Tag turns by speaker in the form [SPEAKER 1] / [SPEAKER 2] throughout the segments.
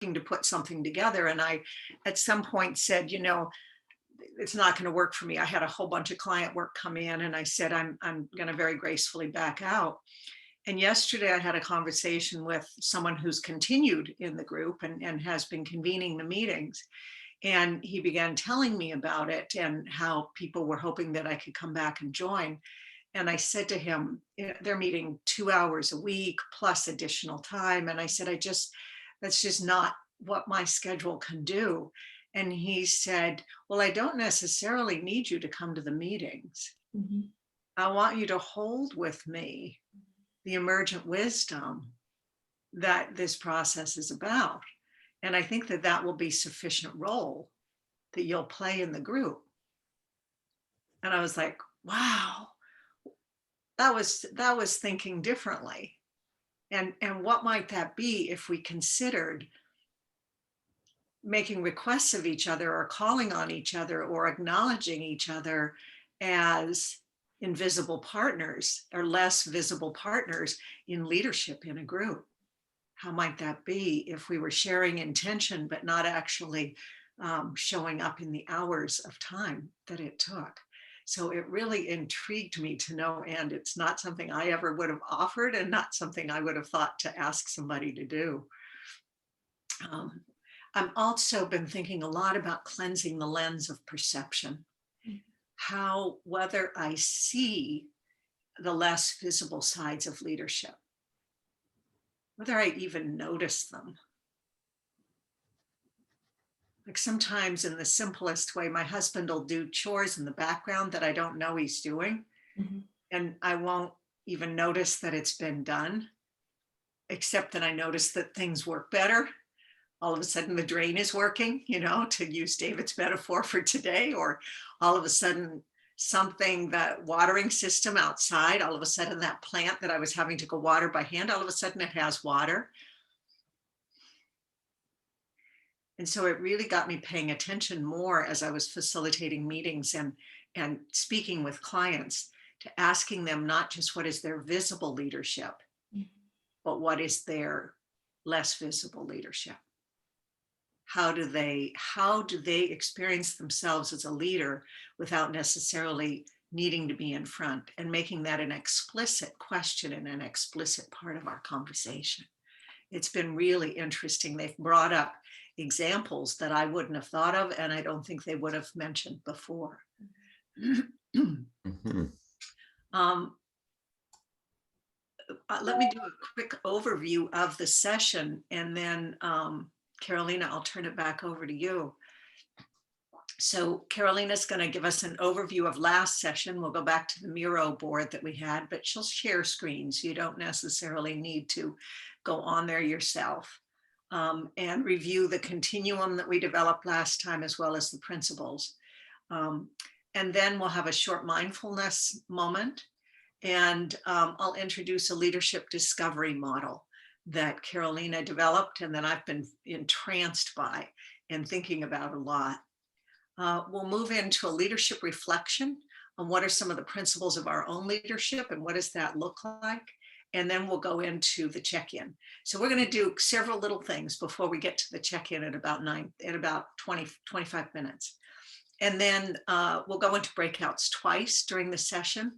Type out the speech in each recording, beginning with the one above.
[SPEAKER 1] to put something together. And I, at some point, said, it's not going to work for me. I had a whole bunch of client work come in, and I said, I'm going to very gracefully back out. And yesterday I had a conversation with someone who's continued in the group and has been convening the meetings. And he began telling me about it and how people were hoping that I could come back and join. And I said to him, they're meeting 2 hours a week plus additional time. And I said, that's just not what my schedule can do. And he said, well, I don't necessarily need you to come to the meetings.
[SPEAKER 2] Mm-hmm.
[SPEAKER 1] I want you to hold with me the emergent wisdom that this process is about. And I think that will be sufficient role that you'll play in the group. And I was like, wow, that was thinking differently. And what might that be if we considered making requests of each other or calling on each other or acknowledging each other as invisible partners or less visible partners in leadership in a group? How might that be if we were sharing intention, but not actually showing up in the hours of time that it took? So it really intrigued me to know, and it's not something I ever would have offered and not something I would have thought to ask somebody to do. I've also been thinking a lot about cleansing the lens of perception. How, whether I see the less visible sides of leadership, whether I even notice them. Like sometimes in the simplest way, my husband will do chores in the background that I don't know he's doing.
[SPEAKER 2] Mm-hmm.
[SPEAKER 1] And I won't even notice that it's been done, except that I notice that things work better. All of a sudden the drain is working, to use David's metaphor for today, or all of a sudden something, that watering system outside, all of a sudden that plant that I was having to go water by hand, all of a sudden it has water. And so it really got me paying attention more as I was facilitating meetings and speaking with clients, to asking them not just what is their visible leadership, but what is their less visible leadership. How do they experience themselves as a leader without necessarily needing to be in front, and making that an explicit question and an explicit part of our conversation? It's been really interesting. They've brought up examples that I wouldn't have thought of, and I don't think they would have mentioned before.
[SPEAKER 3] Mm-hmm.
[SPEAKER 1] Let me do a quick overview of the session, and then Carolina, I'll turn it back over to you. So Carolina's going to give us an overview of last session. We'll go back to the Miro board that we had, but she'll share screens. You don't necessarily need to go on there yourself, and review the continuum that we developed last time, as well as the principles. And then we'll have a short mindfulness moment, and I'll introduce a leadership discovery model that Carolina developed and that I've been entranced by and thinking about a lot. We'll move into a leadership reflection on what are some of the principles of our own leadership and what does that look like. And then we'll go into the check-in. So we're going to do several little things before we get to the check-in at about 25 minutes. And then we'll go into breakouts twice during the session.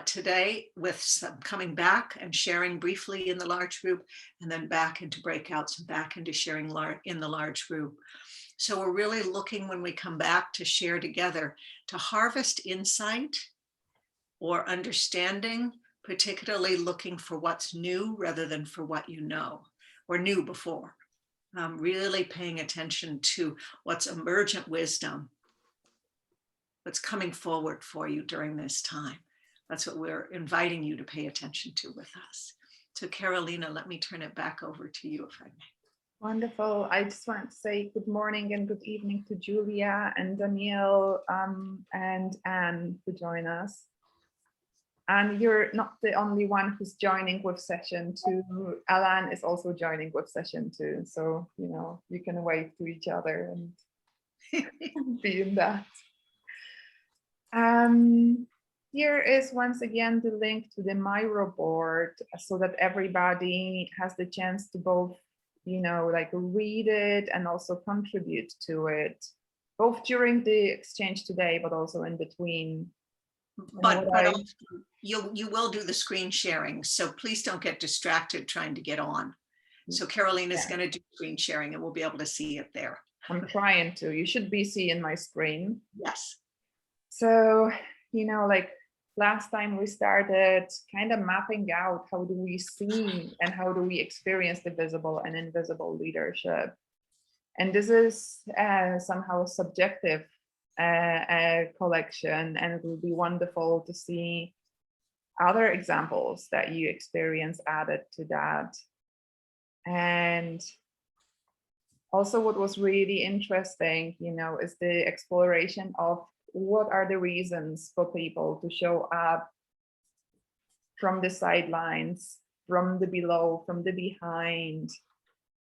[SPEAKER 1] Today, with some coming back and sharing briefly in the large group, and then back into breakouts and back into sharing in the large group. So we're really looking, when we come back to share together, to harvest insight or understanding, particularly looking for what's new rather than for what you know or knew before. Really paying attention to what's emergent wisdom, what's coming forward for you during this time. That's what we're inviting you to pay attention to with us. So Carolina, let me turn it back over to you, if I may.
[SPEAKER 2] Wonderful. I just want to say good morning and good evening to Julia and Danielle and Anne who join us. And you're not the only one who's joining with session 2. Alan is also joining with session 2. So, you can wave to each other and be in that. Here is once again the link to the Miro board so that everybody has the chance to both like read it and also contribute to it, both during the exchange today, but also in between.
[SPEAKER 1] But also, you will do the screen sharing, so please don't get distracted trying to get on. So Carolina is going to do screen sharing and we'll be able to see it there.
[SPEAKER 2] I'm trying to. You should be seeing my screen.
[SPEAKER 1] Yes.
[SPEAKER 2] So, like last time we started kind of mapping out how do we see and how do we experience the visible and invisible leadership. And this is somehow subjective collection, and it will be wonderful to see other examples that you experience added to that. And also what was really interesting, is the exploration of what are the reasons for people to show up from the sidelines, from the below, from the behind.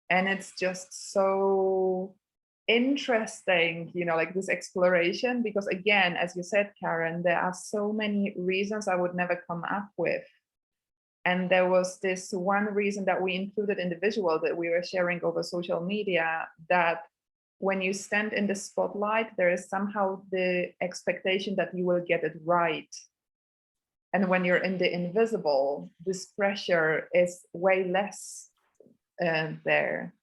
[SPEAKER 2] And it's just so interesting, like this exploration, because again, as you said, Karen, there are so many reasons I would never come up with. And there was this one reason that we included in the visual that we were sharing over social media, that when you stand in the spotlight, there is somehow the expectation that you will get it right. And when you're in the invisible, this pressure is way less there.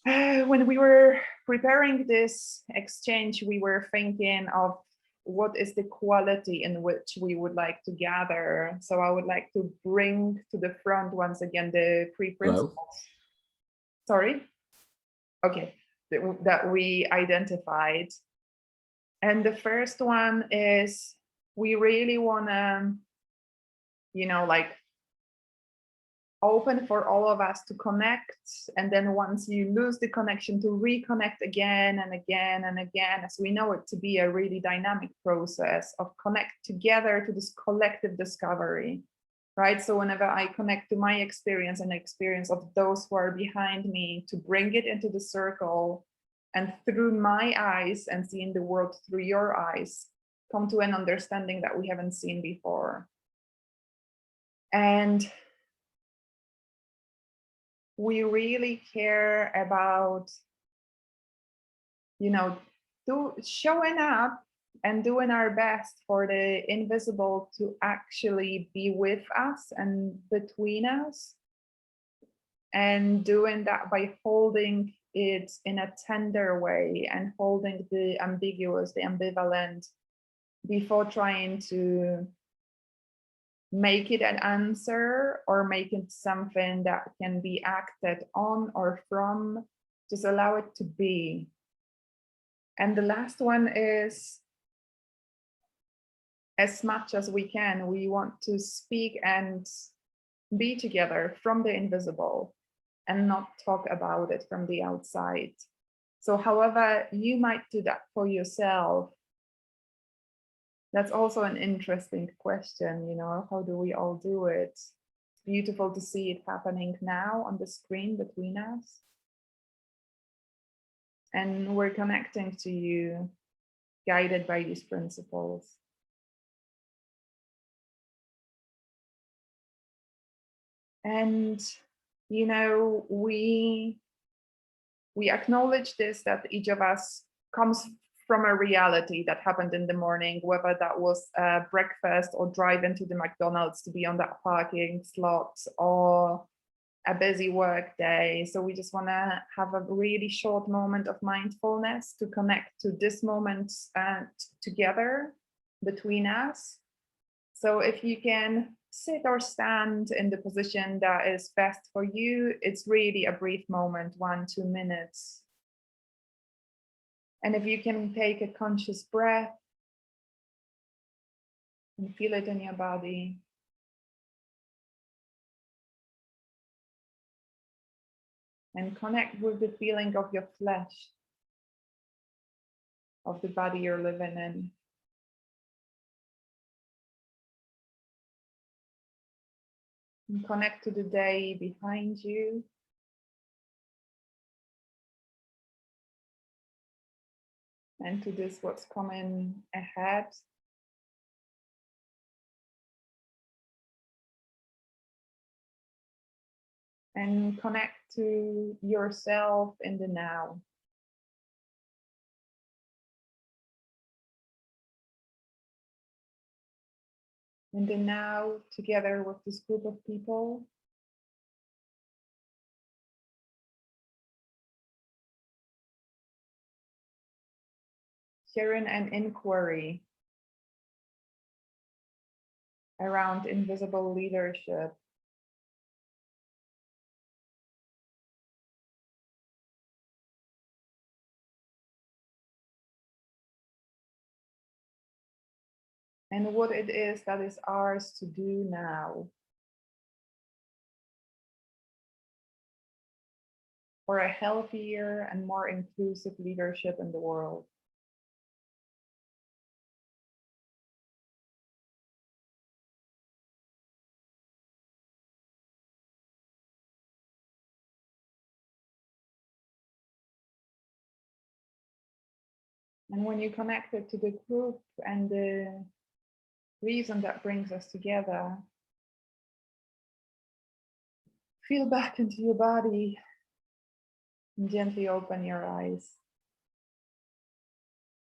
[SPEAKER 2] When we were preparing this exchange, we were thinking of what is the quality in which we would like to gather. So I would like to bring to the front once again the three principles. Sorry? Okay, that we identified. And the first one is we really want to, like open for all of us to connect. And then once you lose the connection, to reconnect again and again and again, as we know it to be a really dynamic process of connect together to this collective discovery, right? So whenever I connect to my experience and the experience of those who are behind me, to bring it into the circle and through my eyes and seeing the world through your eyes, come to an understanding that we haven't seen before. And we really care about, showing up and doing our best for the invisible to actually be with us and between us. And doing that by holding it in a tender way and holding the ambiguous, the ambivalent, before trying to make it an answer or make it something that can be acted on or from. Just allow it to be. And the last one is, as much as we can, we want to speak and be together from the invisible and not talk about it from the outside. So however you might do that for yourself, that's also an interesting question, how do we all do it? It's beautiful to see it happening now on the screen between us. And we're connecting to you, guided by these principles. And, we acknowledge this, that each of us comes from a reality that happened in the morning, whether that was breakfast or drive into the McDonald's to be on that parking slot or a busy work day. So we just want to have a really short moment of mindfulness to connect to this moment together between us. So if you can sit or stand in the position that is best for you, it's really a brief moment, 1-2 minutes. And if you can take a conscious breath and feel it in your body. And connect with the feeling of your flesh, of the body you're living in. And connect to the day behind you. And to this, what's coming ahead. And connect to yourself in the now. In the now, together with this group of people. Sharing an inquiry around invisible leadership. And what it is that is ours to do now. For a healthier and more inclusive leadership in the world. And when you connect it to the group and the reason that brings us together, feel back into your body and gently open your eyes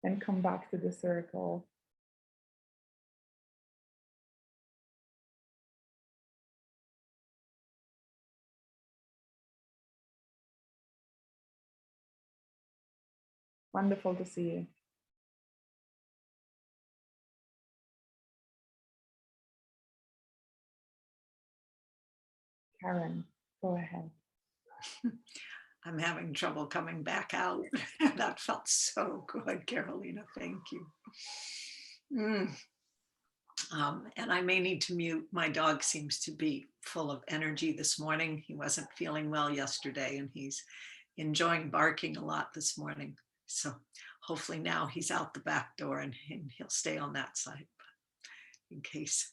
[SPEAKER 2] and come back to the circle. Wonderful to see you. Karen, go ahead.
[SPEAKER 1] I'm having trouble coming back out. That felt so good, Carolina. Thank you. And I may need to mute. My dog seems to be full of energy this morning. He wasn't feeling well yesterday, and he's enjoying barking a lot this morning. So hopefully now he's out the back door and he'll stay on that side. But in case,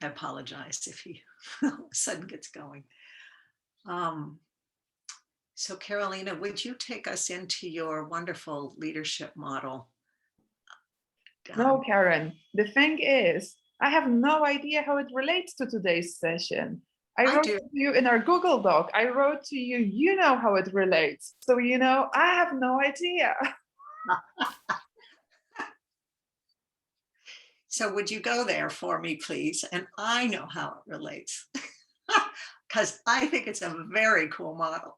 [SPEAKER 1] I apologize if he all of a sudden gets going. So Carolina, would you take us into your wonderful leadership model?
[SPEAKER 2] No, Karen, the thing is, I have no idea how it relates to today's session. I wrote to you in our Google Doc. I wrote to you, you know how it relates. So, you know, I have no idea.
[SPEAKER 1] So would you go there for me, please? And I know how it relates because I think it's a very cool model.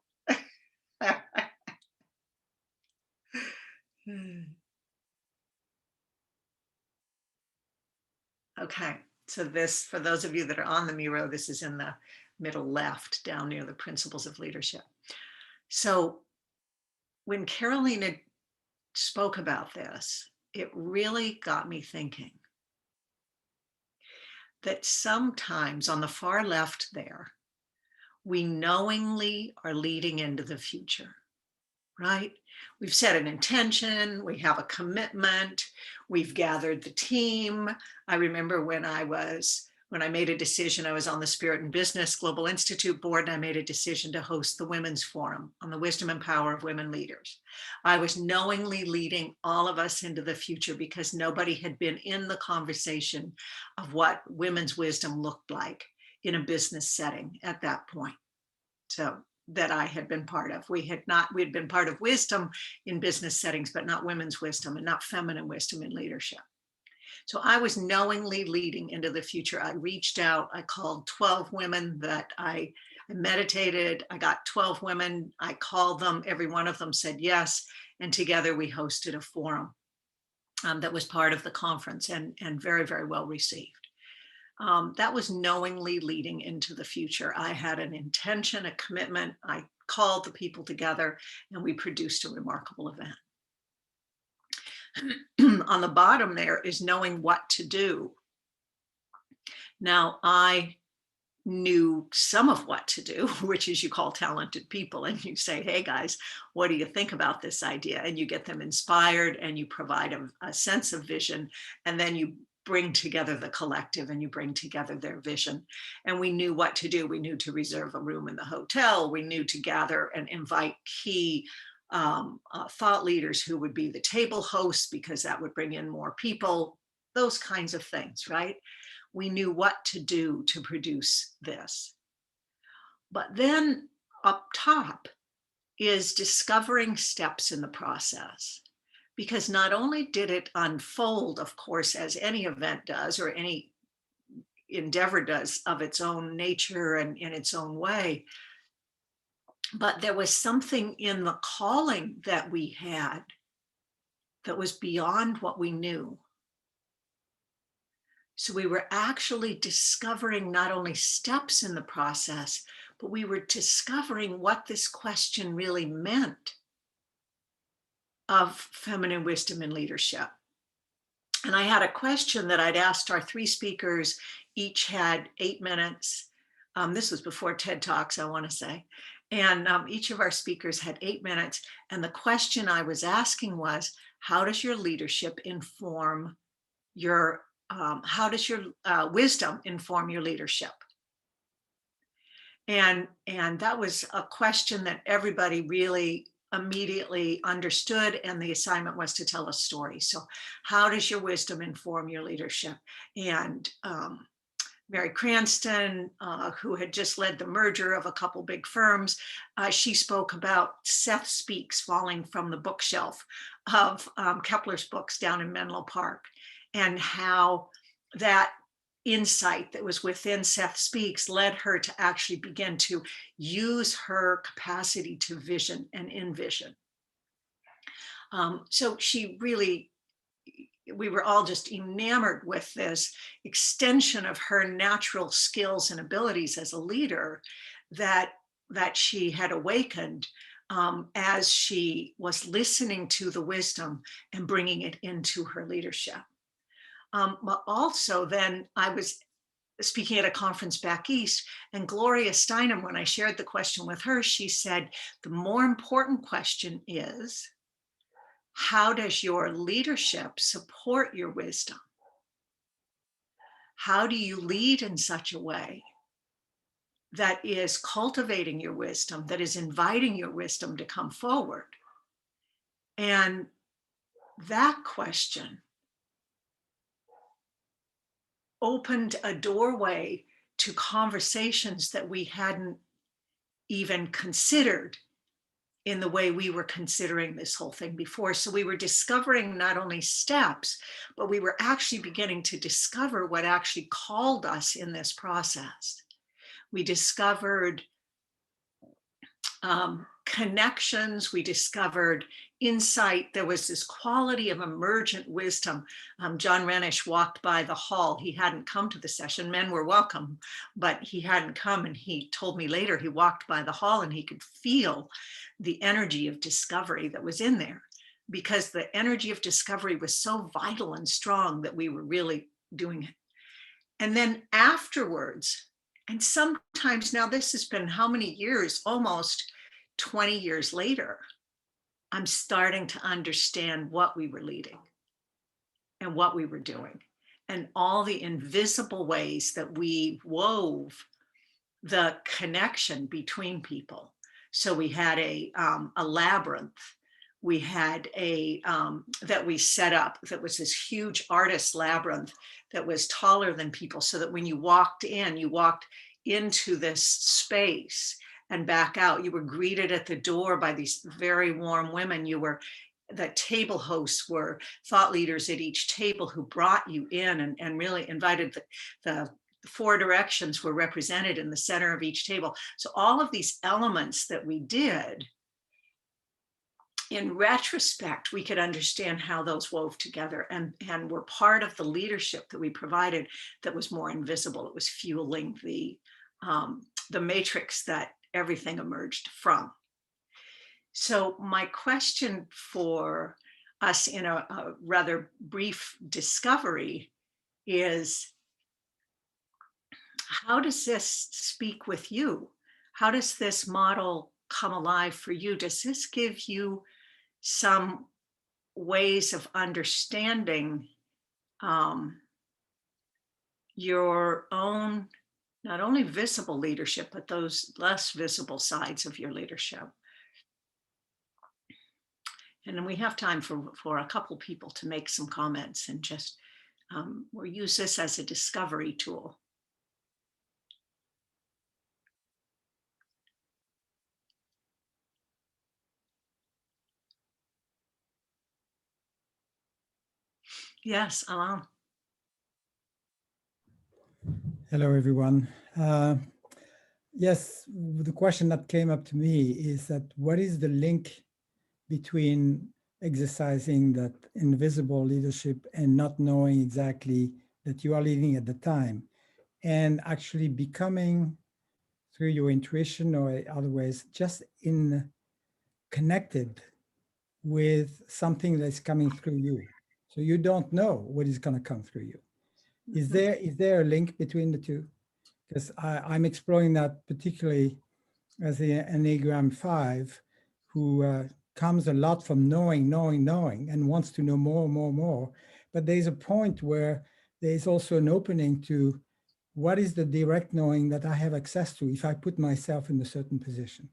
[SPEAKER 1] Okay, so this, for those of you that are on the Miro, this is in the middle left, down near the principles of leadership. So when Carolina spoke about this, it really got me thinking that sometimes on the far left there, we knowingly are leading into the future, right? We've set an intention, we have a commitment, we've gathered the team. I remember when I made a decision, I was on the Spirit and Business Global Institute board, and I made a decision to host the Women's Forum on the wisdom and power of women leaders. I was knowingly leading all of us into the future because nobody had been in the conversation of what women's wisdom looked like in a business setting at that point. So that I had been part of. We had been part of wisdom in business settings, but not women's wisdom and not feminine wisdom in leadership. So I was knowingly leading into the future. I reached out, I called 12 women that I meditated. I got 12 women, I called them, every one of them said yes. And together we hosted a forum that was part of the conference and very, very well received. That was knowingly leading into the future. I had an intention, a commitment. I called the people together and we produced a remarkable event. On the bottom there is knowing what to do. Now, I knew some of what to do, which is you call talented people and you say, hey guys, what do you think about this idea? And you get them inspired and you provide a sense of vision, and then you bring together the collective and you bring together their vision. And we knew what to do. We knew to reserve a room in the hotel. We knew to gather and invite key thought leaders who would be the table hosts, because that would bring in more people, those kinds of things, right? We knew what to do to produce this. But then up top is discovering steps in the process. Because not only did it unfold, of course, as any event does or any endeavor does of its own nature and in its own way, but there was something in the calling that we had that was beyond what we knew. So we were actually discovering not only steps in the process, but we were discovering what this question really meant of feminine wisdom and leadership. And I had a question that I'd asked our three speakers, each had 8 minutes. This was before TED Talks, I want to say. And each of our speakers had 8 minutes. And the question I was asking was, how does your leadership inform your, how does your wisdom inform your leadership? And that was a question that everybody really immediately understood, and the assignment was to tell a story. So how does your wisdom inform your leadership? And Mary Cranston, who had just led the merger of a couple big firms, she spoke about Seth Speaks falling from the bookshelf of Kepler's books down in Menlo Park, and how that insight that was within Seth Speaks led her to actually begin to use her capacity to vision and envision. So she really, we were all just enamored with this extension of her natural skills and abilities as a leader that she had awakened as she was listening to the wisdom and bringing it into her leadership. But also then I was speaking at a conference back east, and Gloria Steinem, when I shared the question with her, she said, the more important question is, how does your leadership support your wisdom? How do you lead in such a way that is cultivating your wisdom, that is inviting your wisdom to come forward? And that question opened a doorway to conversations that we hadn't even considered in the way we were considering this whole thing before. So we were discovering not only steps, but we were actually beginning to discover what actually called us in this process. We discovered connections, we discovered insight. There was this quality of emergent wisdom. John Renish walked by the hall. He hadn't come to the session. Men were welcome, but he hadn't come. And he told me later he walked by the hall and he could feel the energy of discovery that was in there, because the energy of discovery was so vital and strong that we were really doing it. And then afterwards, and sometimes now this has been how many years, almost 20 years later, I'm starting to understand what we were leading and what we were doing and all the invisible ways that we wove the connection between people. So we had a labyrinth. We had that we set up that was this huge artist labyrinth that was taller than people, so that when you walked into this space and back out, you were greeted at the door by these very warm women. The table hosts were thought leaders at each table who brought you in and really invited the four directions were represented in the center of each table. So all of these elements that we did, in retrospect, we could understand how those wove together and were part of the leadership that we provided that was more invisible. It was fueling the matrix that everything emerged from. So my question for us in a rather brief discovery is, how does this speak with you? How does this model come alive for you? Does this give you some ways of understanding your own, not only visible leadership, but those less visible sides of your leadership? And then we have time for a couple people to make some comments and just we'll use this as a discovery tool. Yes, Alan.
[SPEAKER 3] Hello, everyone. Yes, the question that came up to me is that what is the link between exercising that invisible leadership and not knowing exactly that you are leading at the time, and actually becoming, through your intuition or other ways, just in connected with something that's coming through you. So you don't know what is going to come through you. Is there a link between the two? Because I'm exploring that particularly as the Enneagram 5, who comes a lot from knowing, and wants to know more, more, more. But there's a point where there's also an opening to what is the direct knowing that I have access to if I put myself in a certain position.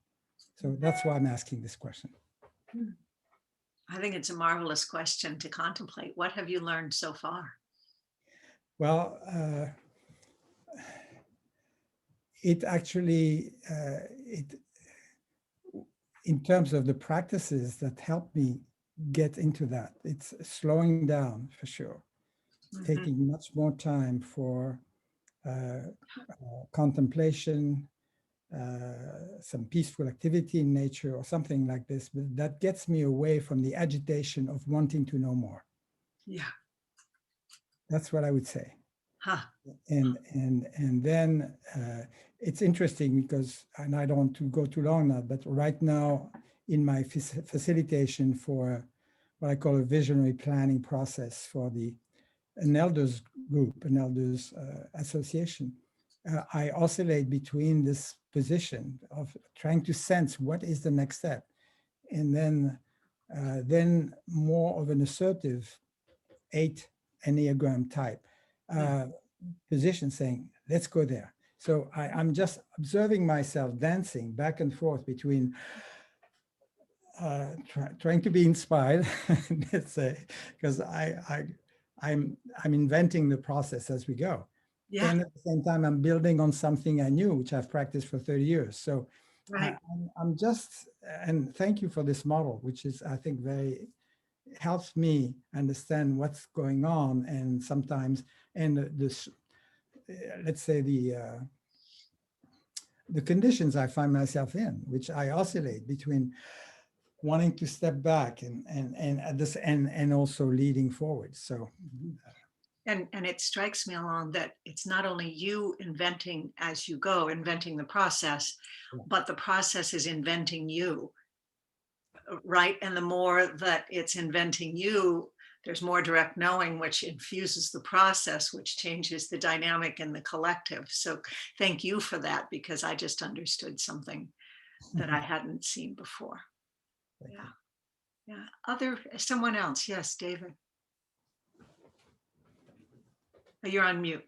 [SPEAKER 3] So that's why I'm asking this question.
[SPEAKER 1] I think it's a marvelous question to contemplate. What have you learned so far?
[SPEAKER 3] Well, it actually, in terms of the practices that help me get into that, it's slowing down for sure, taking much more time for contemplation, some peaceful activity in nature or something like this, but that gets me away from the agitation of wanting to know more.
[SPEAKER 1] Yeah.
[SPEAKER 3] That's what I would say.
[SPEAKER 1] Huh.
[SPEAKER 3] And then it's interesting because, and I don't want to go too long now, but right now in my facilitation for what I call a visionary planning process for an elders group, an elders association, I oscillate between this position of trying to sense what is the next step, and then more of an assertive 8 Enneagram type position saying, let's go there. So I'm just observing myself dancing back and forth between trying to be inspired, let's say, because I'm inventing the process as we go.
[SPEAKER 1] Yeah.
[SPEAKER 3] And at the same time, I'm building on something I knew, which I've practiced for 30 years. So
[SPEAKER 1] Right.
[SPEAKER 3] I'm just, and thank you for this model, which is, I think, very helps me understand what's going on. And sometimes, and this, let's say the conditions I find myself in, which I oscillate between wanting to step back and at this and also leading forward. So
[SPEAKER 1] And it strikes me along that it's not only you inventing as you go, inventing the process, but the process is inventing you, right? And the more that it's inventing you, there's more direct knowing, which infuses the process, which changes the dynamic in the collective. So thank you for that, because I just understood something that I hadn't seen before. Yeah. Someone else. Yes, David. Oh, you're on mute.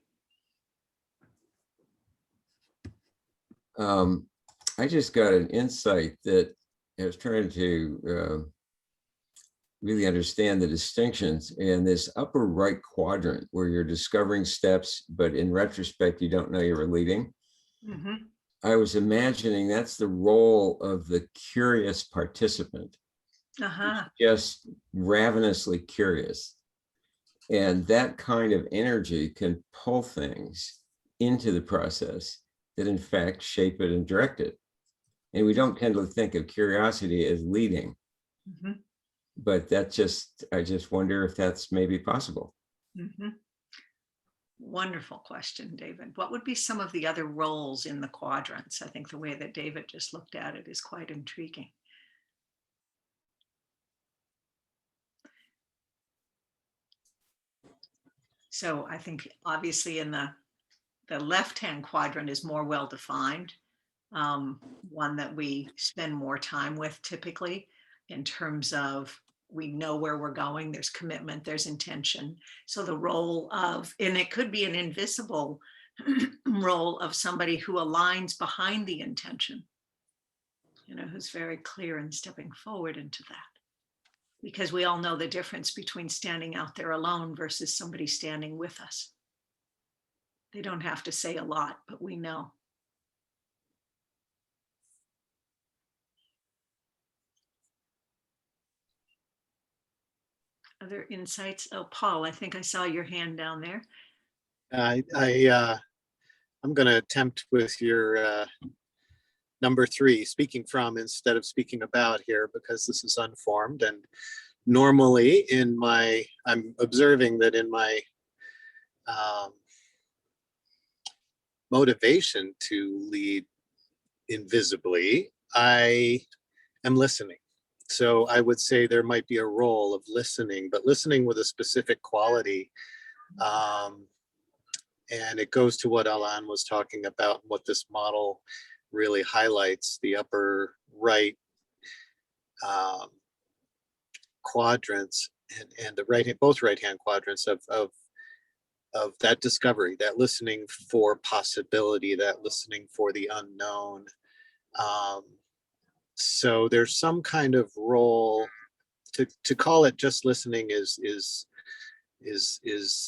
[SPEAKER 4] I just got an insight that I was trying to really understand the distinctions in this upper right quadrant where you're discovering steps, but in retrospect, you don't know you were leading. I was imagining that's the role of the curious participant, just ravenously curious. And that kind of energy can pull things into the process that in fact shape it and direct it. And we don't tend to think of curiosity as leading, but I just wonder if that's maybe possible.
[SPEAKER 1] Wonderful question, David. What would be some of the other roles in the quadrants? I think the way that David just looked at it is quite intriguing. So I think obviously in the left-hand quadrant is more well-defined, one that we spend more time with typically in terms of we know where we're going, there's commitment, there's intention. So the role of, and it could be an invisible role of somebody who aligns behind the intention, who's very clear in stepping forward into that. Because we all know the difference between standing out there alone versus somebody standing with us. They don't have to say a lot, but we know. Other insights? Oh, Paul, I think I saw your hand down there.
[SPEAKER 5] I'm going to attempt with your number 3, speaking from instead of speaking about here, because this is unformed. And normally I'm observing that in my motivation to lead invisibly, I am listening. So I would say there might be a role of listening, but listening with a specific quality. And it goes to what Alan was talking about, what this model really highlights, the upper right quadrants and the right, both right-hand quadrants of that discovery, that listening for possibility, that listening for the unknown. So there's some kind of role to call it just listening is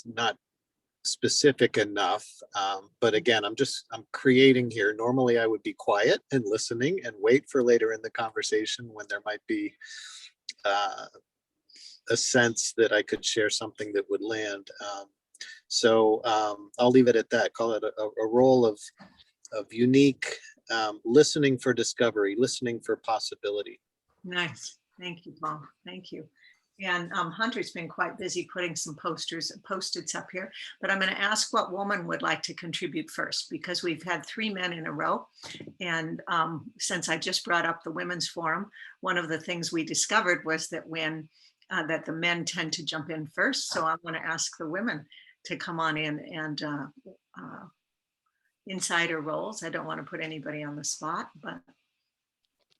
[SPEAKER 5] not specific enough. But again, I'm creating here. Normally I would be quiet and listening and wait for later in the conversation when there might be a sense that I could share something that would land. So I'll leave it at that. Call it a role of unique listening for discovery, listening for possibility.
[SPEAKER 1] Nice. Thank you, Paul. Thank you. And Hunter's been quite busy putting some post-its up here, but I'm going to ask what woman would like to contribute first, because we've had 3 men in a row. And since I just brought up the Women's Forum, one of the things we discovered was that that the men tend to jump in first. So I'm going to ask the women to come on in and insider roles. I don't want to put anybody on the spot, but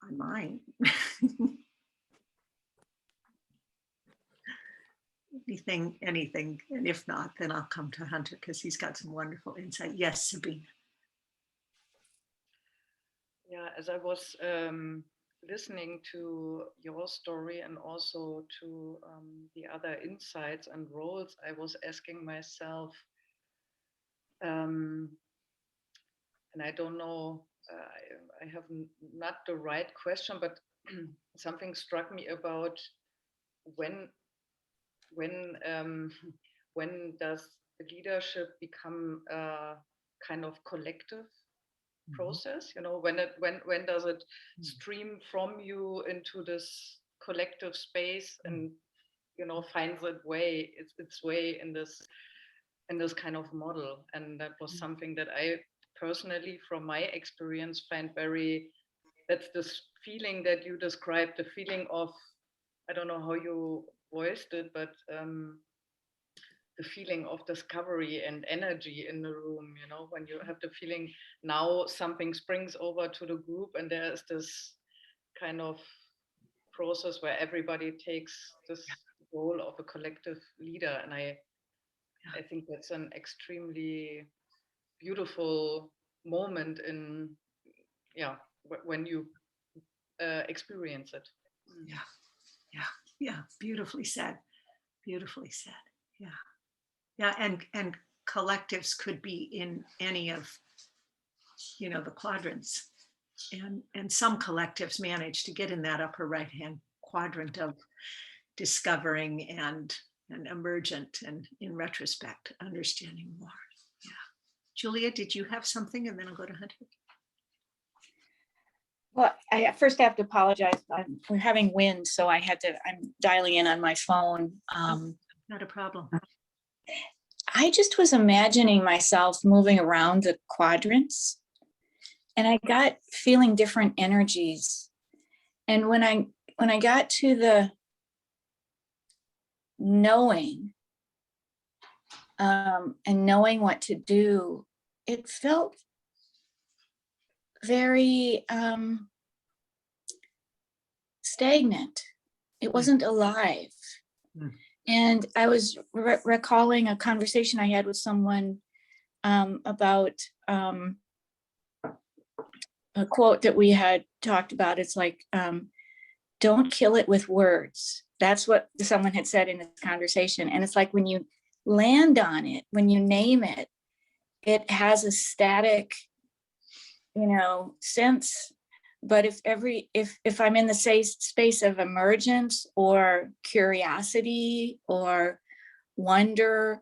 [SPEAKER 1] I might. Anything. And if not, then I'll come to Hunter because he's got some wonderful insight. Yes, Sabine.
[SPEAKER 6] Yeah, as I was listening to your story and also to the other insights and roles, I was asking myself, and I don't know, I have not the right question, but something struck me about when does leadership become a kind of collective process? You know, when does it stream from you into this collective space and, you know, finds its way in this kind of model? And that was something that I personally, from my experience, find that's this feeling that you described, the feeling of, I don't know how you voiced it, but the feeling of discovery and energy in the room, you know, when you have the feeling now something springs over to the group and there is this kind of process where everybody takes this role of a collective leader. And I think that's an extremely beautiful moment when you experience it.
[SPEAKER 1] Yeah, beautifully said. Beautifully said. Yeah, and collectives could be in any of, you know, the quadrants, and some collectives manage to get in that upper right hand quadrant of discovering and emergent and, in retrospect, understanding more. Yeah. Julia, did you have something? And then I'll go to Hunter.
[SPEAKER 7] Well, I first have to apologize. We're having wind, so I'm dialing in on my phone.
[SPEAKER 1] Not a problem.
[SPEAKER 7] I just was imagining myself moving around the quadrants, and I got feeling different energies. And when I got to the knowing and knowing what to do, it felt very stagnant. It wasn't alive. And I was recalling a conversation I had with someone about a quote that we had talked about. It's like, don't kill it with words. That's what someone had said in this conversation. And it's like when you land on it, when you name it, it has a static, you know, sense But if I'm in the space of emergence or curiosity or wonder,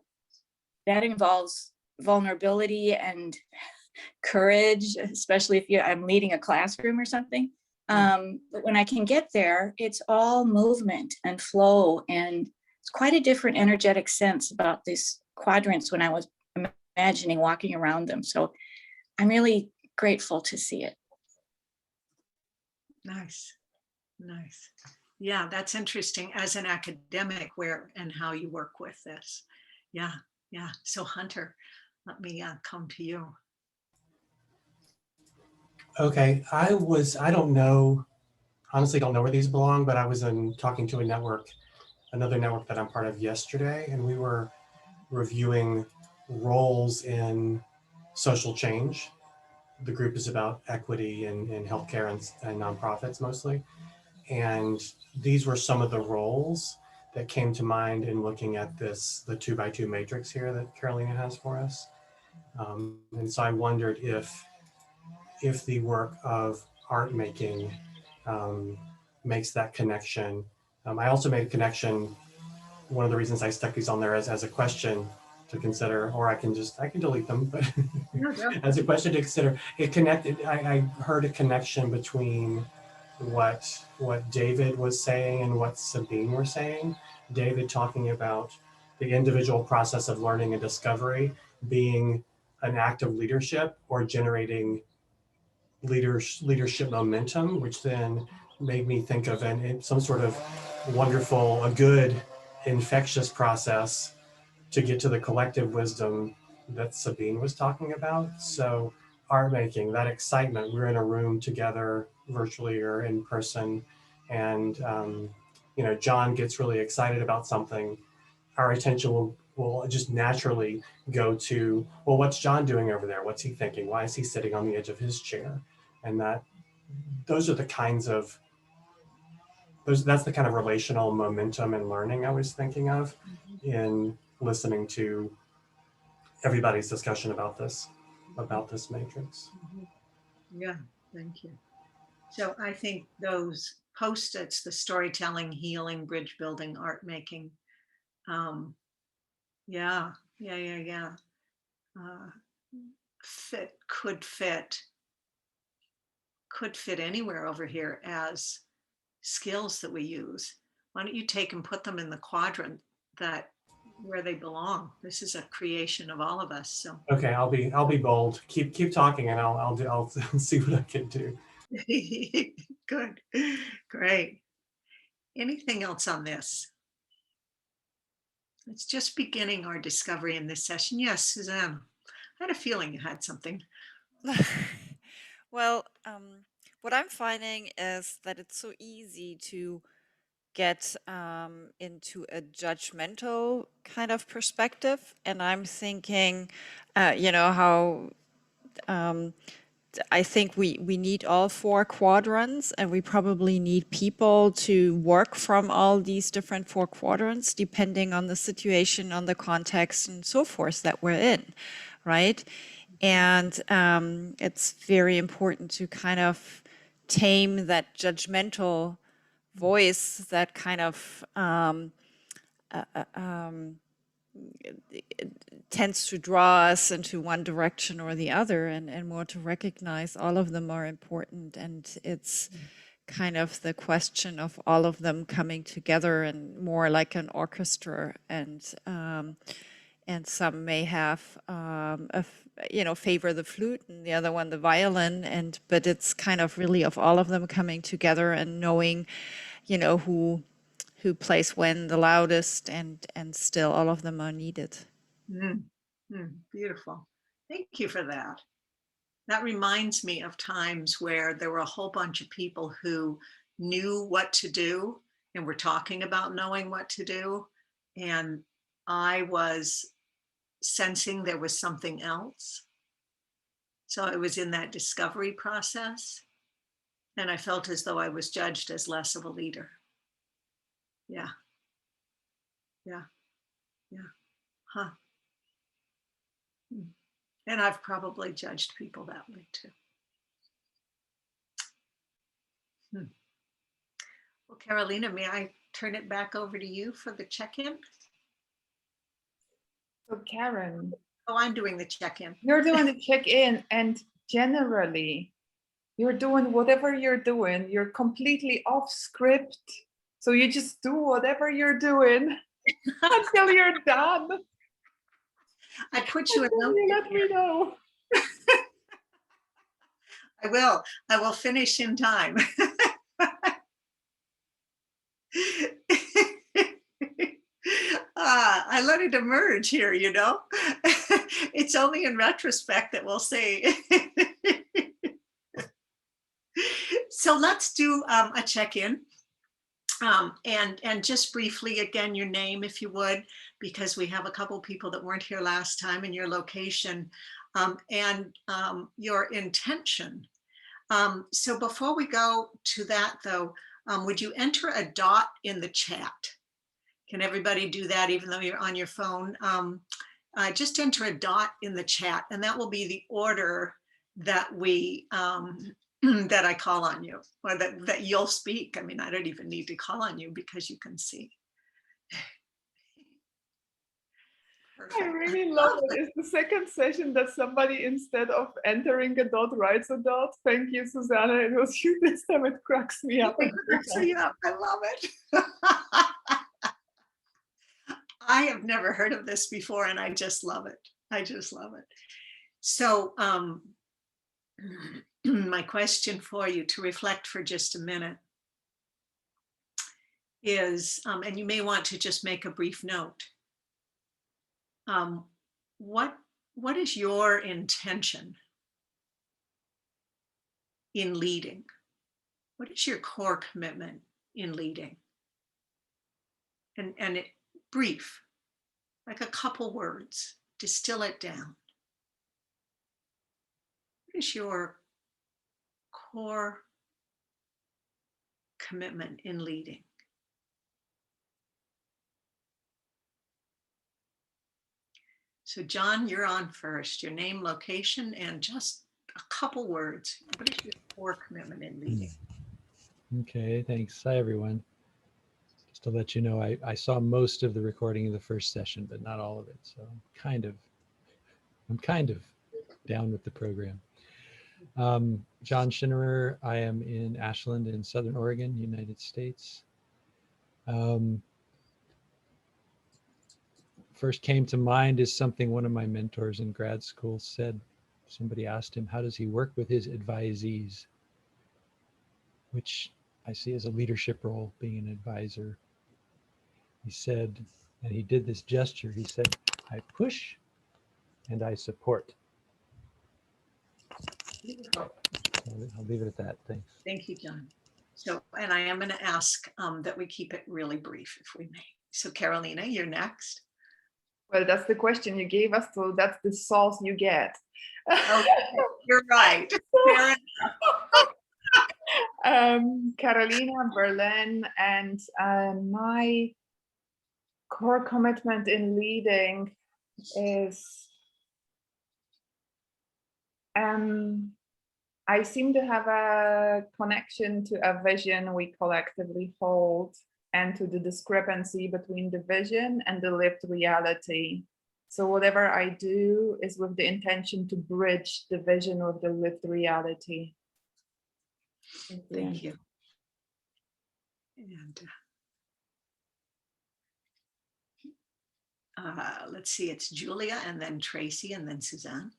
[SPEAKER 7] that involves vulnerability and courage, especially if I'm leading a classroom or something. But when I can get there, it's all movement and flow, and it's quite a different energetic sense about these quadrants when I was imagining walking around them. So I'm really grateful to see it.
[SPEAKER 1] Nice, nice. Yeah, that's interesting as an academic where and how you work with this. Yeah, yeah. So Hunter, let me come to you.
[SPEAKER 8] Okay, I don't know, honestly don't know where these belong, but I was talking to another network that I'm part of yesterday, and we were reviewing roles in social change. The group is about equity in healthcare and nonprofits mostly. And these were some of the roles that came to mind in looking at the 2x2 matrix here that Carolina has for us. And so I wondered if the work of art making makes that connection. I also made a connection. One of the reasons I stuck these on there as a question to consider, or I can delete them, but as a question to consider, it connected. I heard a connection between what David was saying and what Sabine were saying. David talking about the individual process of learning and discovery being an act of leadership or generating leadership momentum, which then made me think of some sort of wonderful, a good infectious process to get to the collective wisdom that Sabine was talking about. So art making, that excitement, we're in a room together virtually or in person, and John gets really excited about something, our attention will just naturally go to, well, what's John doing over there? What's he thinking? Why is he sitting on the edge of his chair? And those are the kinds of, that's the kind of relational momentum and learning I was thinking of in listening to everybody's discussion about this matrix.
[SPEAKER 1] Yeah, thank you. So I think those post-its, the storytelling, healing, bridge building, art making. Yeah. Could fit anywhere over here as skills that we use. Why don't you take and put them in the quadrant where they belong? This is a creation of all of us. So
[SPEAKER 8] okay, I'll be bold. Keep talking, and I'll see what I can do.
[SPEAKER 1] good, great. Anything else on this? It's just beginning our discovery in this session. Yes, Suzanne, I had a feeling you had something.
[SPEAKER 9] Well, what I'm finding is that it's so easy to get into a judgmental kind of perspective. And I'm thinking, how I think we need all four quadrants, and we probably need people to work from all these different four quadrants, depending on the situation, on the context, and so forth that we're in, right? And it's very important to kind of tame that judgmental voice that kind of tends to draw us into one direction or the other, and more to recognize all of them are important. And it's kind of the question of all of them coming together and more like an orchestra. And some may have, favor the flute and the other one the violin, but it's kind of really of all of them coming together and knowing, who plays when the loudest, and still all of them are needed.
[SPEAKER 1] Beautiful. Thank you for that. That reminds me of times where there were a whole bunch of people who knew what to do and were talking about knowing what to do. And I was sensing there was something else. So I was in that discovery process, and I felt as though I was judged as less of a leader. Yeah. Huh. And I've probably judged people that way too. Well, Carolina, may I turn it back over to you for the check-in?
[SPEAKER 2] So Karen,
[SPEAKER 1] Oh, I'm doing the check-in.
[SPEAKER 2] you're doing the check-in, and generally you're doing whatever you're doing. You're completely off script. So you just do whatever you're doing until you're done.
[SPEAKER 1] I put you in
[SPEAKER 2] And then
[SPEAKER 1] note.
[SPEAKER 2] you let me know.
[SPEAKER 1] I will finish in time. I let it emerge here, you know. It's only in retrospect that we'll say. So let's do a check-in. And just briefly, again, your name, if you would, because we have a couple people that weren't here last time, and your location, and your intention. So before we go to that, though, would you enter a dot in the chat? Can everybody do that, even though you're on your phone? Just enter a dot in the chat, and that will be the order that we that I call on you, or that you'll speak. I mean, I don't even need to call on you because you can see.
[SPEAKER 2] I really love it. It's the second session that somebody, instead of entering a dot, writes a dot. Thank you, Susanna. It was you this time. It cracks me up.
[SPEAKER 1] Yeah, I love it. I have never heard of this before, and I just love it. I just love it. So my question for you to reflect for just a minute is, and you may want to just make a brief note. What is your intention in leading? What is your core commitment in leading? And it brief, like a couple words, distill it down. What is your core commitment in leading? So John, you're on first. Your name, location, and just a couple words. What is your core commitment in leading?
[SPEAKER 10] Okay, thanks. Hi, everyone. Just to let you know, I saw most of the recording of the first session, but not all of it. So I'm kind of down with the program. John Schinnerer, I am in Ashland in Southern Oregon, United States. First came to mind is something one of my mentors in grad school said. Somebody asked him, how does he work with his advisees? Which I see as a leadership role, being an advisor. He said, and he did this gesture, he said, I push and I support.
[SPEAKER 1] Beautiful.
[SPEAKER 10] I'll leave it at that. Thanks.
[SPEAKER 1] Thank you, John. So, and I am going to ask that we keep it really brief, if we may. So Carolina, you're next.
[SPEAKER 2] Well, that's the question you gave us, so that's the sauce you get.
[SPEAKER 1] Okay, you're right.
[SPEAKER 2] Carolina, Berlin, and my core commitment in leading is I seem to have a connection to a vision we collectively hold, and to the discrepancy between the vision and the lived reality. So whatever I do is with the intention to bridge the vision with the lived reality.
[SPEAKER 1] Thank you. And let's see, it's Julia, and then Tracy, and then Suzanne.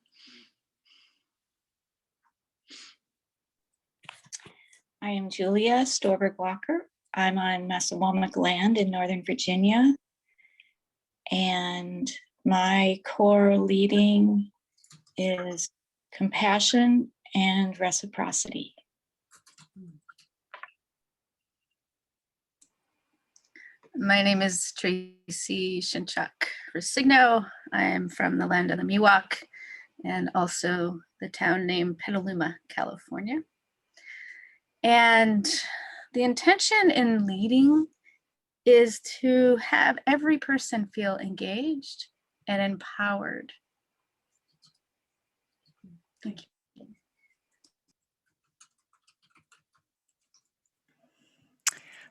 [SPEAKER 7] I am Julia Storberg-Walker. I'm on Massawomack land in Northern Virginia. And my core leading is compassion and reciprocity.
[SPEAKER 11] My name is Tracy Shinchuk-Rosigno. I am from the land of the Miwok and also the town named Petaluma, California. And the intention in leading is to have every person feel engaged and empowered.
[SPEAKER 1] Thank you.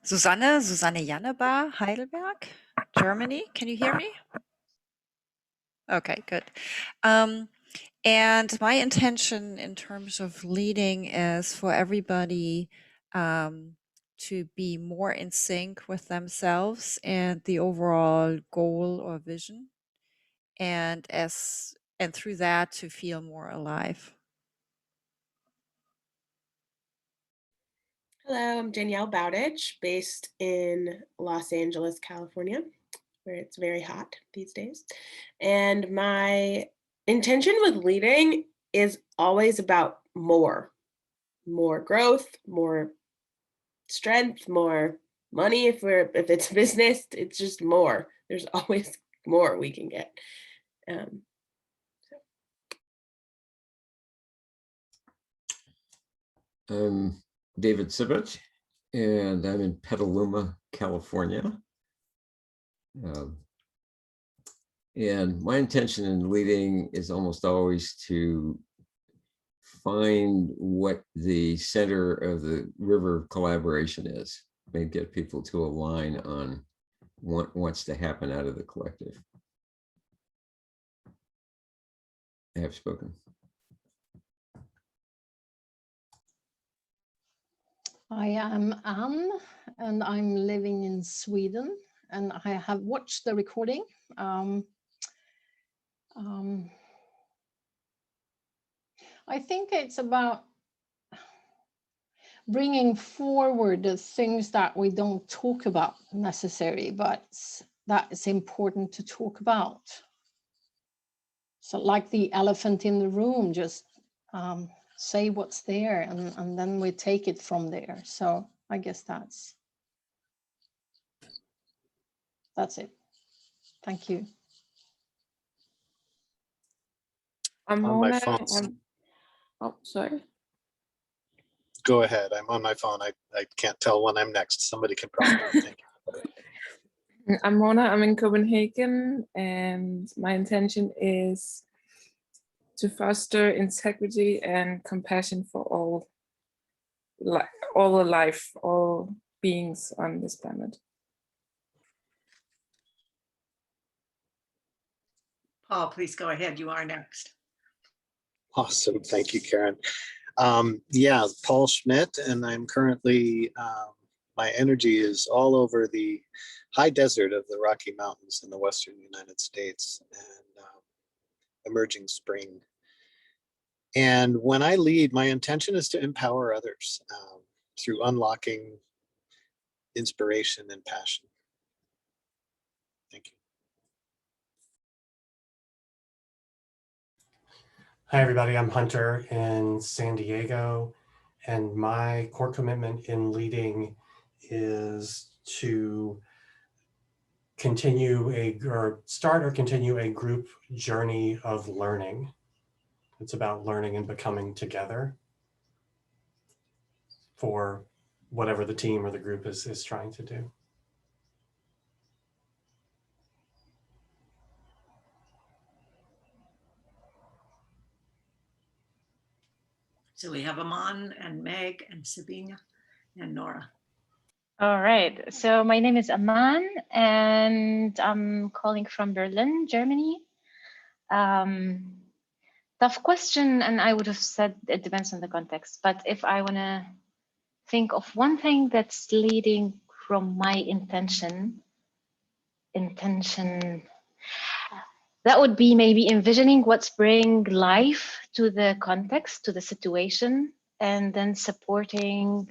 [SPEAKER 9] Susanne Jannebar, Heidelberg, Germany. Can you hear me? Okay, good. And my intention in terms of leading is for everybody to be more in sync with themselves and the overall goal or vision, and through that to feel more alive.
[SPEAKER 12] Hello, I'm Danielle Bowditch, based in Los Angeles, California, where it's very hot these days. And my intention with leading is always about more growth, more strength, more money. If it's business, it's just more. There's always more we can get.
[SPEAKER 4] I'm David Sibich, and I'm in Petaluma, California. And my intention in leading is almost always to find what the center of the river collaboration is, and get people to align on what wants to happen out of the collective. I have spoken.
[SPEAKER 13] I am Anne, and I'm living in Sweden, and I have watched the recording. I think it's about bringing forward the things that we don't talk about necessarily, but that is important to talk about. So like the elephant in the room, just say what's there, and then we take it from there. So I guess that's it. Thank you.
[SPEAKER 5] I'm on my phone.
[SPEAKER 14] Oh, sorry.
[SPEAKER 5] Go ahead. I'm on my phone. I can't tell when I'm next. Somebody can probably think.
[SPEAKER 14] I'm Mona. I'm in Copenhagen, and my intention is to foster integrity and compassion for all life, all beings on this planet.
[SPEAKER 1] Paul, please go ahead. You are next.
[SPEAKER 5] Awesome. Thank you, Karen. Yeah, Paul Schmidt, and I'm currently, my energy is all over the high desert of the Rocky Mountains in the Western United States, and emerging spring. And when I lead, my intention is to empower others through unlocking inspiration and passion. Thank you.
[SPEAKER 8] Hi, everybody. I'm Hunter in San Diego, and my core commitment in leading is to continue start or continue a group journey of learning. It's about learning and becoming together for whatever the team or the group is trying to do.
[SPEAKER 1] So we have Aman and Meg and Sabina and Nora.
[SPEAKER 15] All right, so my name is Aman, and I'm calling from Berlin, Germany. Tough question, and I would have said it depends on the context, but if I want to think of one thing that's leading from my intention, that would be maybe envisioning what's bringing life to the context, to the situation, and then supporting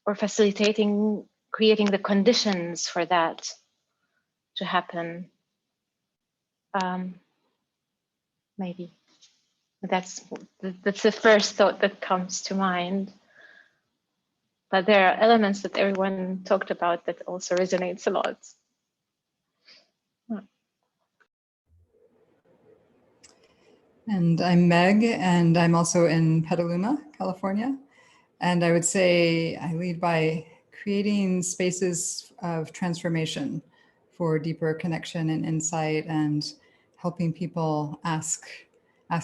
[SPEAKER 15] or facilitating, creating the conditions for that to happen. Maybe that's the first thought that comes to mind. But there are elements that everyone talked about that also resonates a lot.
[SPEAKER 16] And I'm Meg, and I'm also in Petaluma, California. And I would say I lead by creating spaces of transformation for deeper connection and insight, and helping people ask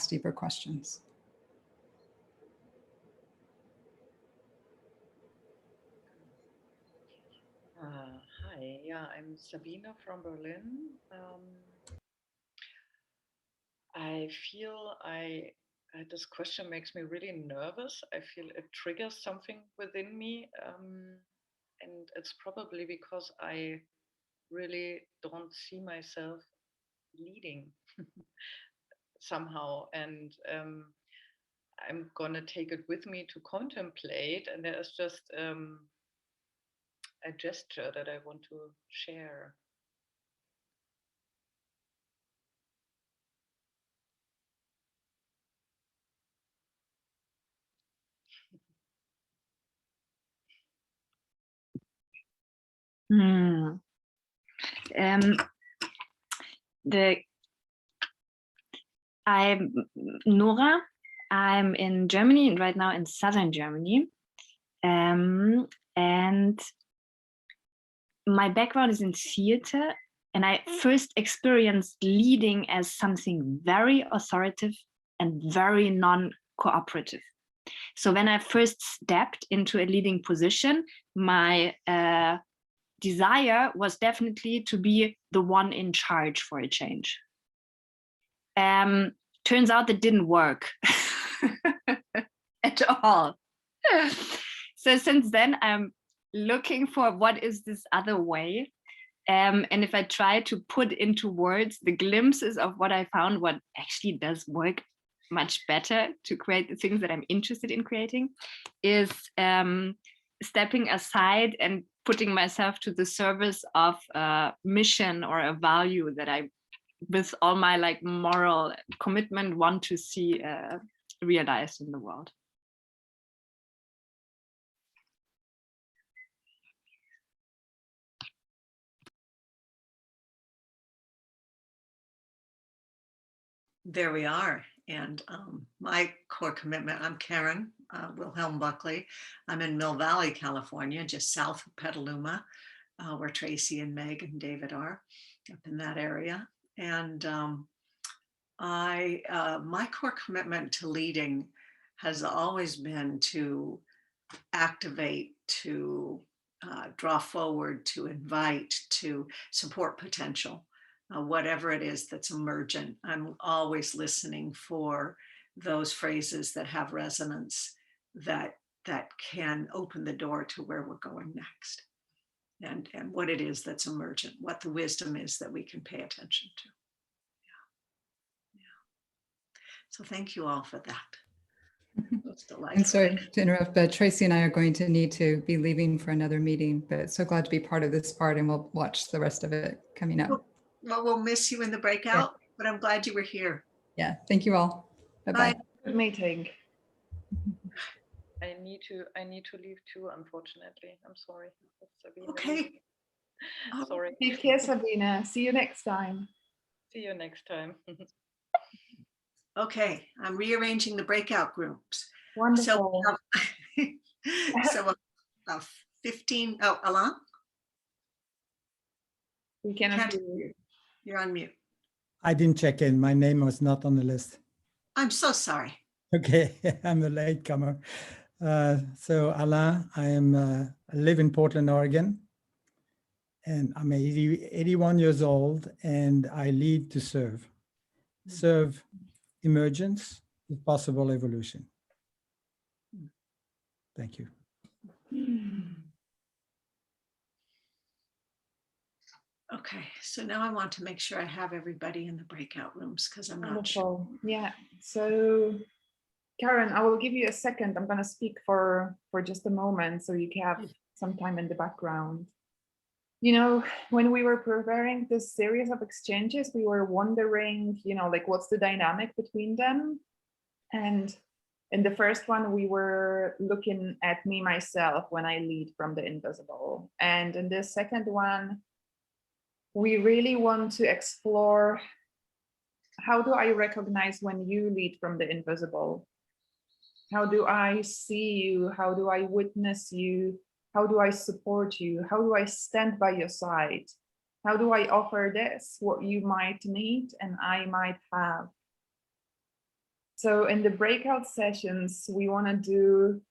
[SPEAKER 16] deeper questions.
[SPEAKER 6] Hi, yeah, I'm Sabine from Berlin. I feel this question makes me really nervous. I feel it triggers something within me. And it's probably because I really don't see myself leading somehow. And I'm gonna take it with me to contemplate. And there is just a gesture that I want to share.
[SPEAKER 17] I'm Nora. I'm in Germany and right now in southern Germany. And my background is in theater, and I first experienced leading as something very authoritative and very non-cooperative. So when I first stepped into a leading position, my desire was definitely to be the one in charge for a change. Turns out that didn't work at all. So since then, I'm looking for what is this other way. And if I try to put into words the glimpses of what I found, what actually does work much better to create the things that I'm interested in creating, is stepping aside and putting myself to the service of a mission or a value that I, with all my like moral commitment, want to see realized in the world.
[SPEAKER 1] There we are. And my core commitment, I'm Karen Wilhelm Buckley. I'm in Mill Valley, California, just south of Petaluma, where Tracy and Meg and David are, up in that area. And my core commitment to leading has always been to activate, to draw forward, to invite, to support potential. Whatever it is that's emergent, I'm always listening for those phrases that have resonance, that can open the door to where we're going next, and what it is that's emergent, what the wisdom is that we can pay attention to. Yeah. So thank you all for that. That's delightful.
[SPEAKER 16] And sorry to interrupt, but Tracy and I are going to need to be leaving for another meeting, but so glad to be part of this part, and we'll watch the rest of it coming up.
[SPEAKER 1] Well, we'll miss you in the breakout, but I'm glad you were here.
[SPEAKER 16] Yeah, thank you all. Bye-bye.
[SPEAKER 2] Good meeting.
[SPEAKER 6] I need to leave too, unfortunately. I'm sorry.
[SPEAKER 1] Okay.
[SPEAKER 6] Sorry.
[SPEAKER 2] Take care, Sabina. See you next time.
[SPEAKER 6] See you next time.
[SPEAKER 1] Okay, I'm rearranging the breakout groups.
[SPEAKER 2] Wonderful.
[SPEAKER 1] So 15, oh, Alain?
[SPEAKER 2] We cannot hear you.
[SPEAKER 1] You're on mute.
[SPEAKER 3] I didn't check in. My name was not on the list.
[SPEAKER 1] I'm so sorry.
[SPEAKER 3] Okay, I'm a latecomer. So Alain, I live in Portland, Oregon, and I'm 81 years old, and I lead to serve. Serve emergence, if possible, evolution. Thank you.
[SPEAKER 1] Okay, so now I want to make sure I have everybody in the breakout rooms because I'm not
[SPEAKER 2] Wonderful.
[SPEAKER 1] sure.
[SPEAKER 2] Yeah. So, Karen, I will give you a second. I'm going to speak for just a moment so you can have some time in the background. You know, when we were preparing this series of exchanges, we were wondering, you know, like what's the dynamic between them? And in the first one, we were looking at me, myself, when I lead from the invisible. And in the second one, we really want to explore, how do I recognize when you lead from the invisible? How do I see you? How do I witness you? How do I support you? How do I stand by your side? How do I offer this, what you might need and I might have? So in the breakout sessions, we want to do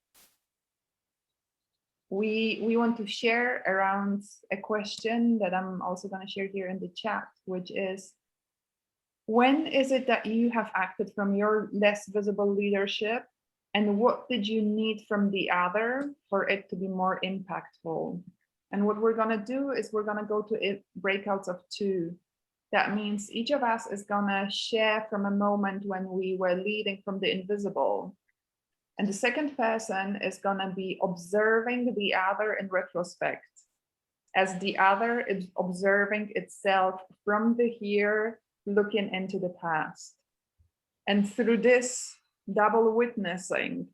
[SPEAKER 2] we want to share around a question that I'm also going to share here in the chat, which is, when is it that you have acted from your less visible leadership, and what did you need from the other for it to be more impactful? And what we're going to do is we're going to go to breakouts of 2. That means each of us is going to share from a moment when we were leading from the invisible. And the second person is going to be observing the other in retrospect, as the other is observing itself from the here, looking into the past. And through this double witnessing,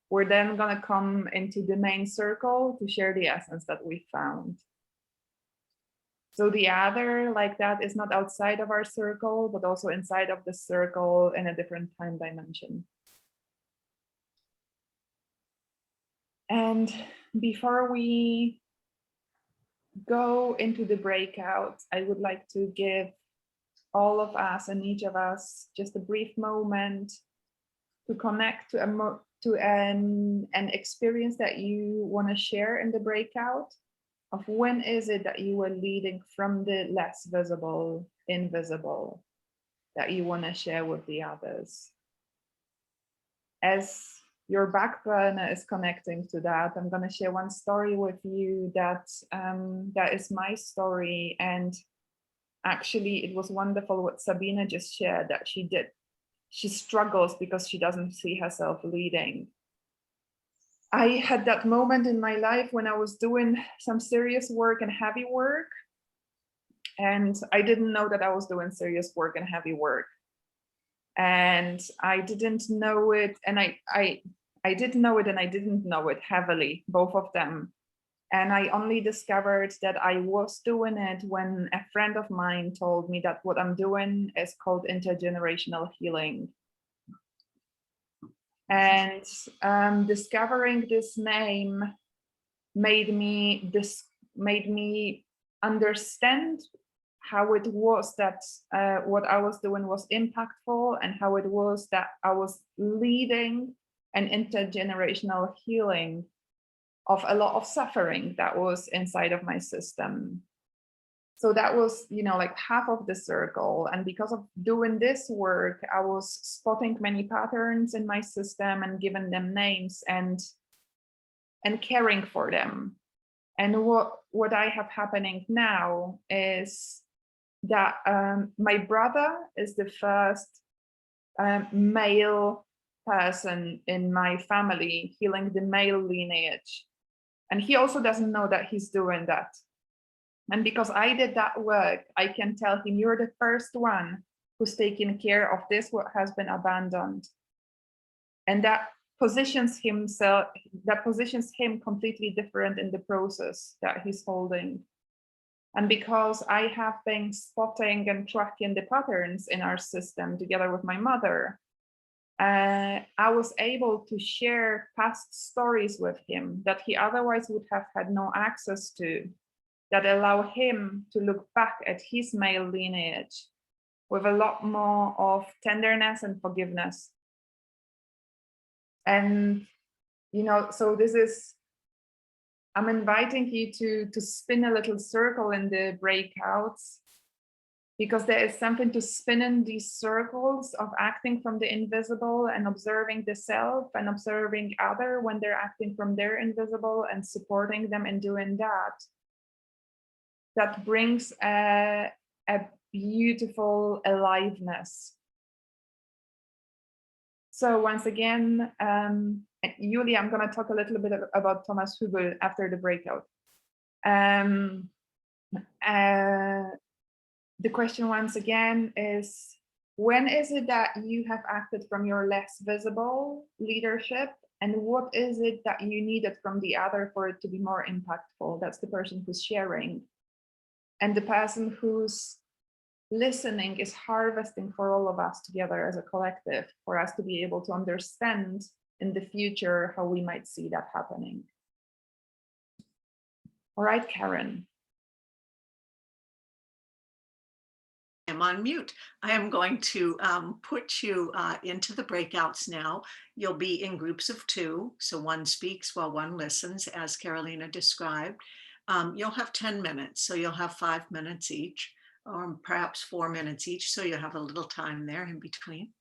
[SPEAKER 2] we're then going to come into the main circle to share the essence that we found. So the other, like that, is not outside of our circle, but also inside of the circle in a different time dimension. And before we go into the breakout, I would like to give all of us and each of us just a brief moment to connect to an experience that you want to share in the breakout, of when is it that you were leading from the less visible, invisible, that you want to share with the others. As your back burner is connecting to that, I'm going to share one story with you that that is my story. And actually, it was wonderful what Sabina just shared, that she struggles because she doesn't see herself leading. I had that moment in my life when I was doing some serious work and heavy work, and I didn't know that I was doing serious work and heavy work. And I didn't know it, and I did know it and I didn't know it heavily, both of them. And I only discovered that I was doing it when a friend of mine told me that what I'm doing is called intergenerational healing. And discovering this name made me understand how it was that what I was doing was impactful, and how it was that I was leading an intergenerational healing of a lot of suffering that was inside of my system. So that was, like half of the circle. And because of doing this work, I was spotting many patterns in my system and giving them names and caring for them. And what I have happening now is that my brother is the first male person in my family healing the male lineage. And he also doesn't know that he's doing that. And because I did that work, I can tell him, you're the first one who's taking care of this, what has been abandoned. And that positions him completely different in the process that he's holding. And because I have been spotting and tracking the patterns in our system together with my mother, I was able to share past stories with him that he otherwise would have had no access to, that allow him to look back at his male lineage with a lot more of tenderness and forgiveness. And, so this is, I'm inviting you to spin a little circle in the breakouts, because there is something to spin in these circles of acting from the invisible and observing the self and observing other when they're acting from their invisible and supporting them in doing that. That brings a beautiful aliveness. So once again, Julia, I'm going to talk a little bit about Thomas Hübel after the breakout. The question once again is, when is it that you have acted from your less visible leadership, and what is it that you needed from the other for it to be more impactful? That's the person who's sharing. And the person who's listening is harvesting for all of us together as a collective, for us to be able to understand in the future how we might see that happening. All right, Karen.
[SPEAKER 1] I'm on mute. I am going to put you into the breakouts now. You'll be in groups of 2. So one speaks while one listens, as Carolina described. You'll have 10 minutes. So you'll have 5 minutes each, or perhaps 4 minutes each. So you'll have a little time there in between.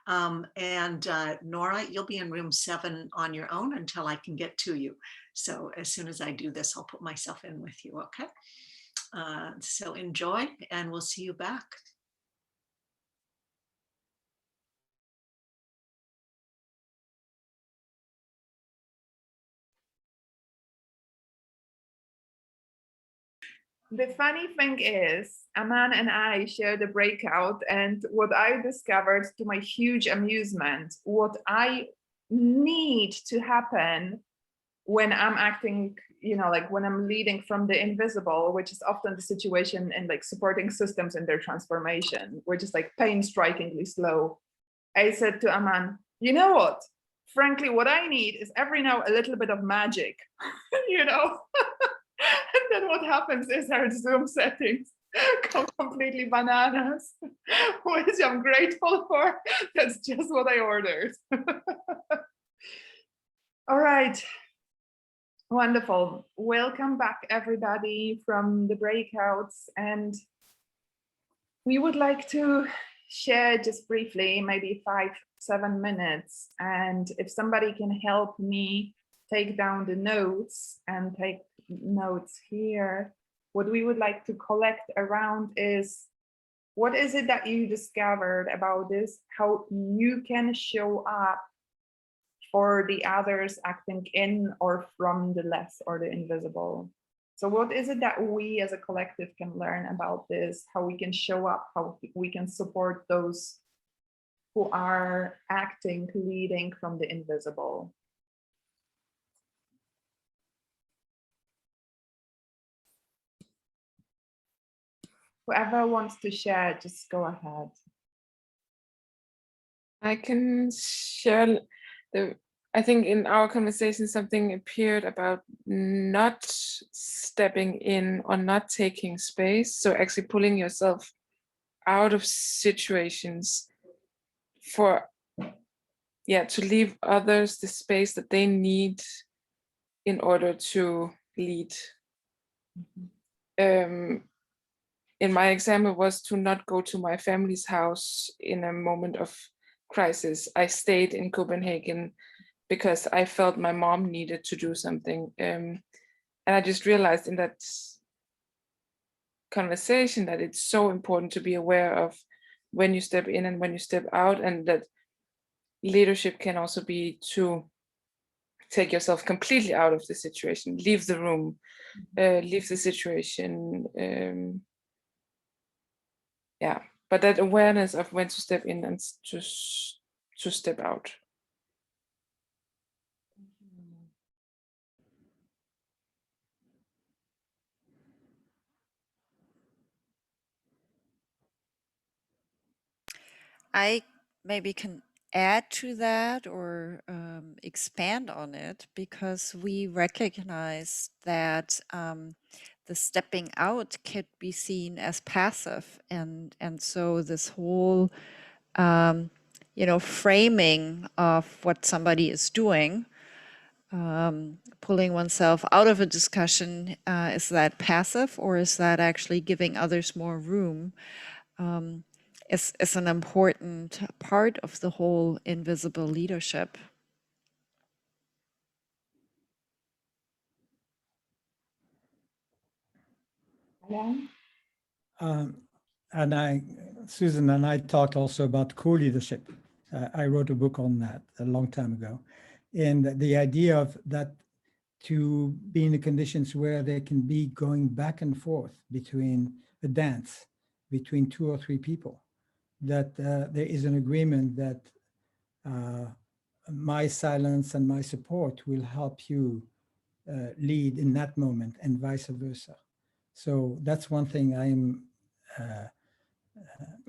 [SPEAKER 1] Nora, you'll be in room 7 on your own until I can get to you. So as soon as I do this, I'll put myself in with you, okay? So enjoy, and we'll see you back.
[SPEAKER 2] The funny thing is, Aman and I shared a breakout, and what I discovered, to my huge amusement, what I need to happen when I'm acting, you know, like when I'm leading from the invisible, which is often the situation in like supporting systems in their transformation, which is like pain-strikingly slow. I said to Aman, you know what? Frankly, what I need is every now a little bit of magic, you know? And then what happens is our Zoom settings go completely bananas, which I'm grateful for. That's just what I ordered. All right. Wonderful. Welcome back, everybody, from the breakouts. And we would like to share just briefly, maybe 5-7 minutes. And if somebody can help me take down the notes and take notes here, what we would like to collect around is, what is it that you discovered about this, how you can show up for the others acting in or from the less or the invisible. So what is it that we as a collective can learn about this, how we can show up, how we can support those who are acting, leading from the invisible? Whoever wants to share, just go ahead.
[SPEAKER 14] I can share I think in our conversation, something appeared about not stepping in or not taking space. So actually pulling yourself out of situations to leave others the space that they need in order to lead. In my example was to not go to my family's house in a moment of crisis. I stayed in Copenhagen because I felt my mom needed to do something. And I just realized in that conversation that it's so important to be aware of when you step in and when you step out, and that leadership can also be to take yourself completely out of the situation, leave the room, leave the situation. But that awareness of when to step in and to step out.
[SPEAKER 9] I maybe can add to that or expand on it, because we recognize that the stepping out could be seen as passive, and so this whole framing of what somebody is doing, pulling oneself out of a discussion, is that passive or is that actually giving others more room? Is an important part of the whole invisible leadership.
[SPEAKER 3] Susan and I talked also about co-leadership. I wrote a book on that a long time ago. And the idea of that, to be in the conditions where they can be going back and forth between a dance, between 2 or 3 people, that there is an agreement that my silence and my support will help you lead in that moment, and vice versa. So that's one thing I'm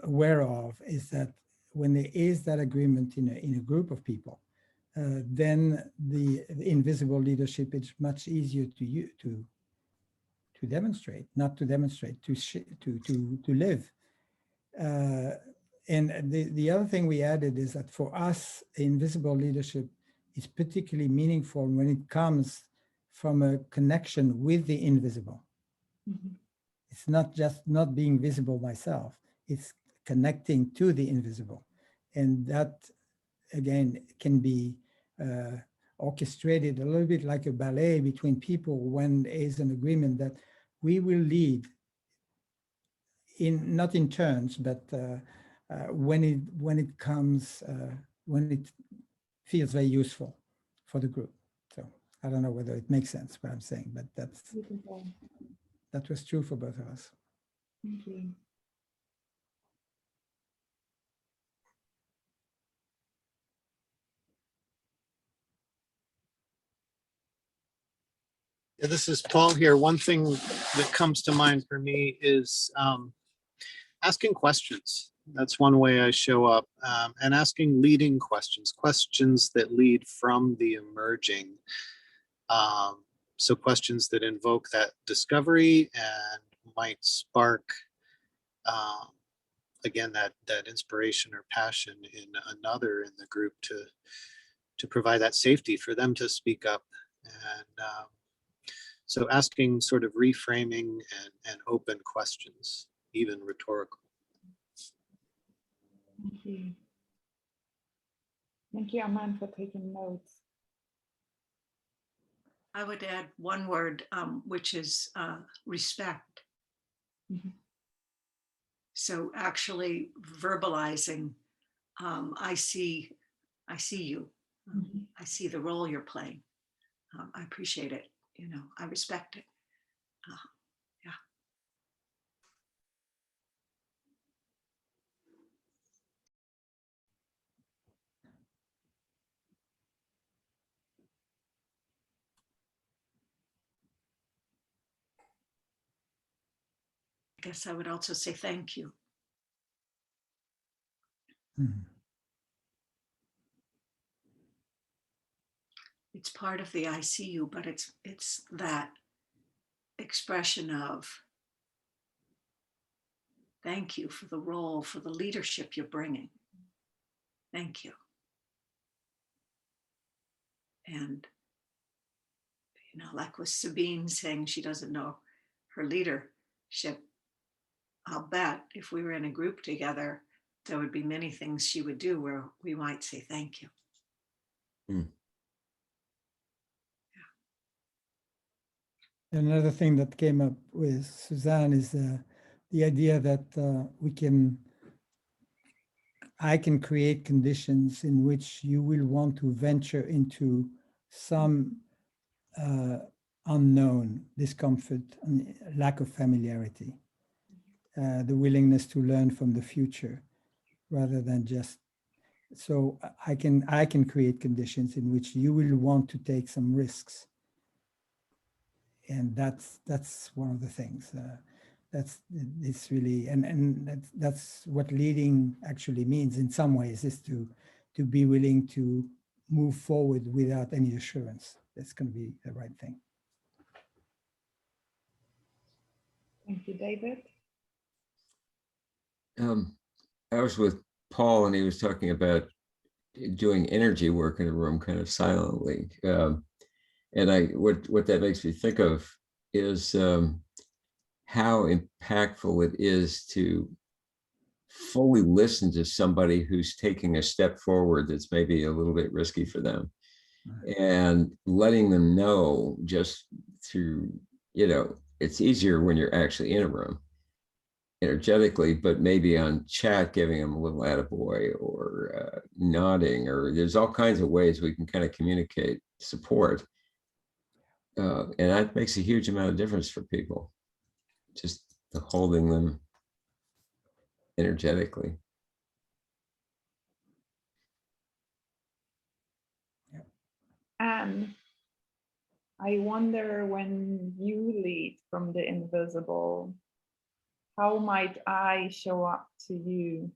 [SPEAKER 3] aware of, is that when there is that agreement in a group of people, then the invisible leadership is much easier to demonstrate, not to demonstrate, to live. And the other thing we added is that for us, invisible leadership is particularly meaningful when it comes from a connection with the invisible.
[SPEAKER 2] Mhm.
[SPEAKER 3] It's not just not being visible myself, it's connecting to the invisible. And that, again, can be orchestrated a little bit like a ballet between people when there is an agreement that we will lead in, not in turns, but when it comes, when it feels very useful for the group. So I don't know whether it makes sense what I'm saying, but
[SPEAKER 2] Beautiful.
[SPEAKER 3] that was true for both of us.
[SPEAKER 2] Thank you.
[SPEAKER 5] Yeah, this is Paul here. One thing that comes to mind for me is asking questions. That's one way I show up, and asking leading questions, questions that lead from the emerging. So questions that invoke that discovery and might spark, again, that inspiration or passion in another in the group to provide that safety for them to speak up. And so asking sort of reframing and open questions, even rhetorical.
[SPEAKER 2] Thank you. Thank you, Aman, for taking notes.
[SPEAKER 1] I would add one word, which is respect.
[SPEAKER 2] Mhm.
[SPEAKER 1] So actually verbalizing, I see you.
[SPEAKER 2] Mhm.
[SPEAKER 1] I see the role you're playing. I appreciate it. You know, I respect it. Yeah. I guess I would also say thank you.
[SPEAKER 3] Mhm.
[SPEAKER 1] It's part of the I see you, but it's that expression of thank you for the role, for the leadership you're bringing. Thank you. And, you know, like with Sabine saying she doesn't know her leadership, I'll bet if we were in a group together, there would be many things she would do where we might say thank you.
[SPEAKER 3] Another thing that came up with Suzanne is the idea that I can create conditions in which you will want to venture into some unknown discomfort and lack of familiarity, the willingness to learn from the future rather than just, so I can create conditions in which you will want to take some risks. And that's one of the things it's really, and that's what leading actually means in some ways, is to be willing to move forward without any assurance that's going to be the right thing.
[SPEAKER 2] Thank you, David.
[SPEAKER 4] I was with Paul and he was talking about doing energy work in a room kind of silently. And what that makes me think of is how impactful it is to fully listen to somebody who's taking a step forward that's maybe a little bit risky for them, and letting them know just through, you know, it's easier when you're actually in a room energetically, but maybe on chat, giving them a little attaboy or nodding, or there's all kinds of ways we can kind of communicate support. And that makes a huge amount of difference for people, just the holding them energetically.
[SPEAKER 2] And I wonder, when you lead from the invisible, how might I show up to you?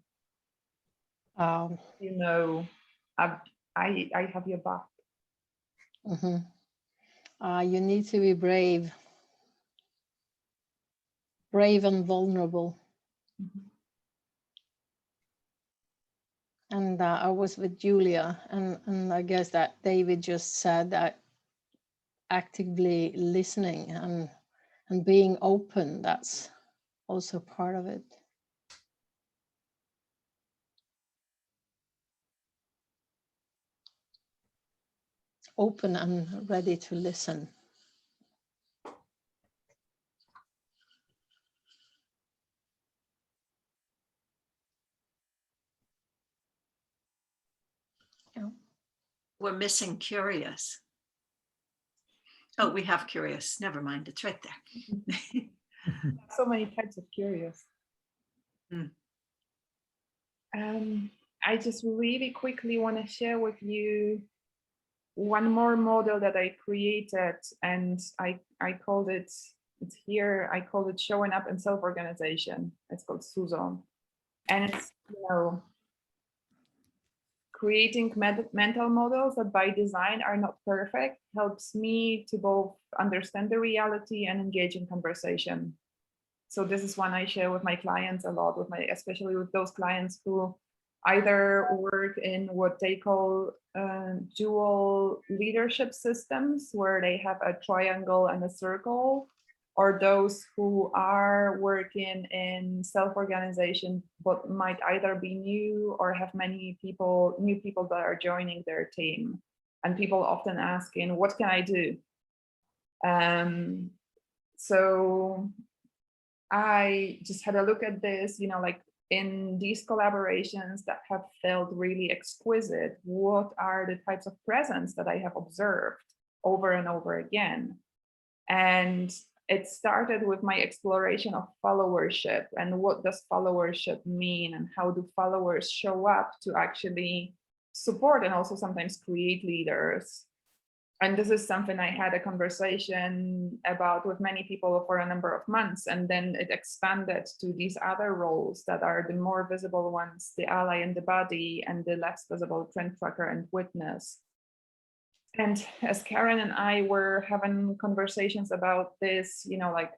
[SPEAKER 2] You know, I have your back.
[SPEAKER 13] You need to be brave and vulnerable. And I was with Julia, and I guess that David just said that actively listening and being open, that's also part of it. Open and ready to listen. Yeah.
[SPEAKER 1] We're missing curious. Oh, we have curious. Never mind. It's right there.
[SPEAKER 2] So many types of curious.
[SPEAKER 1] Mm.
[SPEAKER 2] I just really quickly want to share with you one more model that I created, and I called it, it's here, I called it showing up in self-organization. It's called Suzon. And it's, creating mental models that by design are not perfect helps me to both understand the reality and engage in conversation. So this is one I share with my clients a lot, especially with those clients who either work in what they call dual leadership systems, where they have a triangle and a circle, or those who are working in self-organization, but might either be new or have many new people that are joining their team. And people often asking, what can I do? So I just had a look at this, like in these collaborations that have felt really exquisite, what are the types of presence that I have observed over and over again? And it started with my exploration of followership and what does followership mean and how do followers show up to actually support and also sometimes create leaders. And this is something I had a conversation about with many people for a number of months, and then it expanded to these other roles that are the more visible ones, the ally and the body, and the less visible trend tracker and witness. And as Karen and I were having conversations about this, like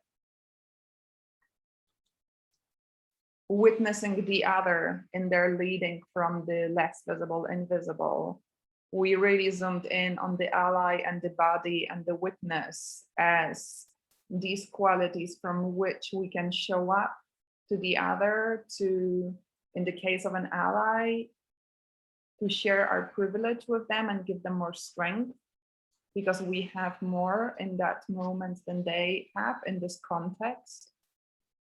[SPEAKER 2] witnessing the other in their leading from the less visible, invisible, we really zoomed in on the ally and the body and the witness as these qualities from which we can show up to the other, to, in the case of an ally, to share our privilege with them and give them more strength, because we have more in that moment than they have in this context.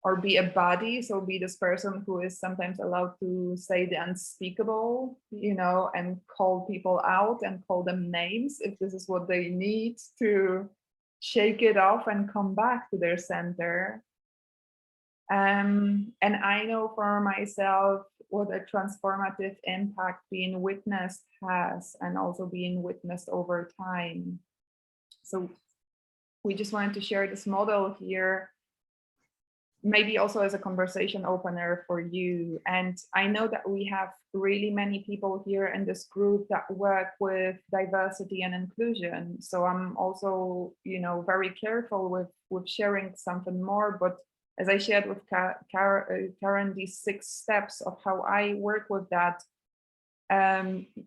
[SPEAKER 2] Or be a body, so be this person who is sometimes allowed to say the unspeakable, and call people out and call them names if this is what they need to shake it off and come back to their center. And I know for myself what a transformative impact being witnessed has, and also being witnessed over time. So we just wanted to share this model here, maybe also as a conversation opener for you. And I know that we have really many people here in this group that work with diversity and inclusion. So I'm also, very careful with sharing something more. But as I shared with Karen, these 6 steps of how I work with that,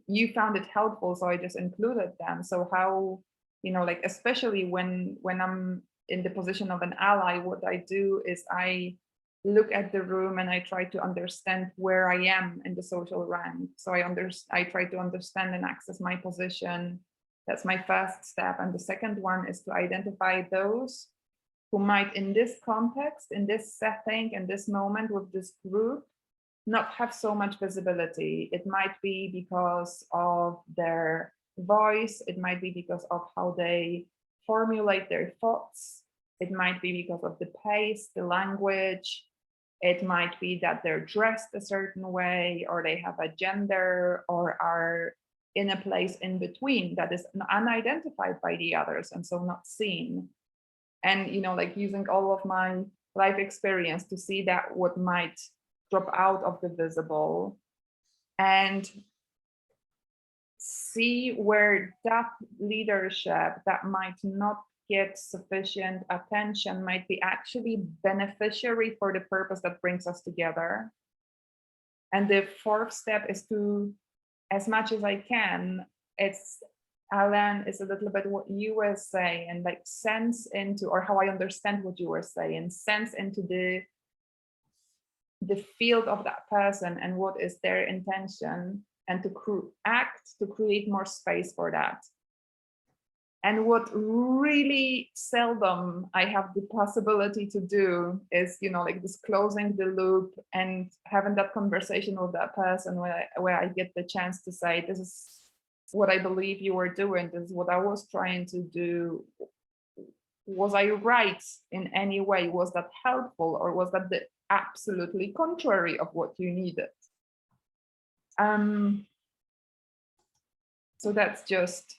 [SPEAKER 2] you found it helpful, so I just included them. So how, especially when I'm in the position of an ally, what I do is I look at the room and I try to understand where I am in the social rank. So I try to understand and access my position. That's my first step. And the second one is to identify those who might, in this context, in this setting, in this moment with this group, not have so much visibility. It might be because of their voice. It might be because of how they formulate their thoughts. It might be because of the pace, the language. It might be that they're dressed a certain way, or they have a gender, or are in a place in between that is unidentified by the others and so not seen. And using all of my life experience to see that what might drop out of the visible, and see where that leadership that might not get sufficient attention might be actually beneficiary for the purpose that brings us together. And the fourth step is to, as much as I can, it's, Alan, is a little bit what you were saying, and like sense into, or how I understand what you were saying, sense into the field of that person and what is their intention, and to act to create more space for that. And what really seldom I have the possibility to do is, you know, like this closing the loop and having that conversation with that person where I get the chance to say, this is what I believe you were doing, this is what I was trying to do. Was I right in any way? Was that helpful, or was that the absolutely contrary of what you needed? So that's just,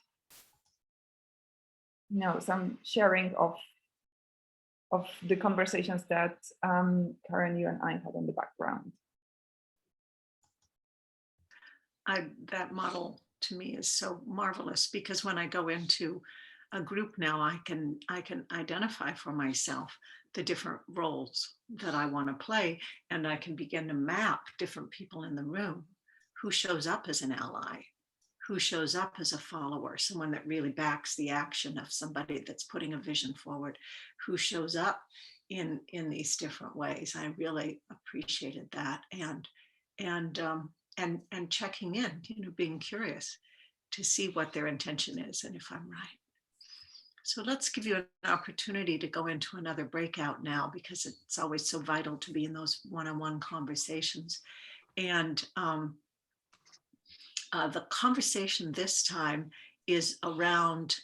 [SPEAKER 2] you know, some sharing of the conversations that Karen, you and I had in the background.
[SPEAKER 1] That model to me is so marvelous, because when I go into a group now, I can identify for myself the different roles that I want to play, and I can begin to map different people in the room. Who shows up as an ally? Who shows up as a follower, someone that really backs the action of somebody that's putting a vision forward? Who shows up in these different ways? I really appreciated that, and checking in, you know, being curious to see what their intention is and if I'm right. So let's give you an opportunity to go into another breakout now, because it's always so vital to be in those one-on-one conversations. And the conversation this time is around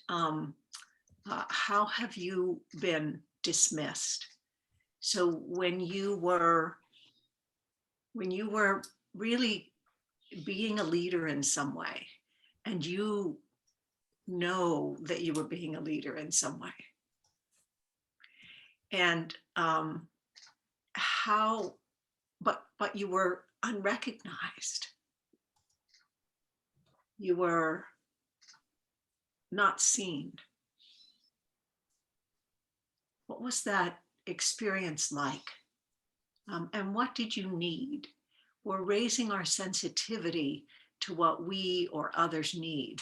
[SPEAKER 1] how have you been dismissed? So when you were really being a leader in some way, and you know that you were being a leader in some way, and how, but you were unrecognized. You were not seen. What was that experience like? And what did you need? We're raising our sensitivity to what we or others need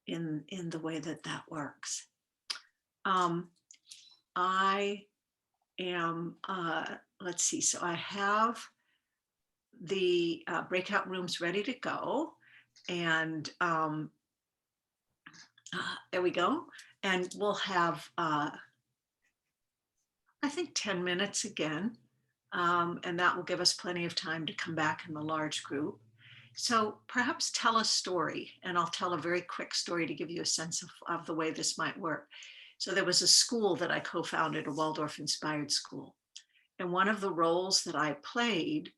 [SPEAKER 1] in the way that works. I am, let's see, so I have the breakout rooms ready to go. And there we go. And we'll have, I think, 10 minutes again. And that will give us plenty of time to come back in the large group. So perhaps tell a story, and I'll tell a very quick story to give you a sense of the way this might work. So there was a school that I co-founded, a Waldorf-inspired school. And one of the roles that I played,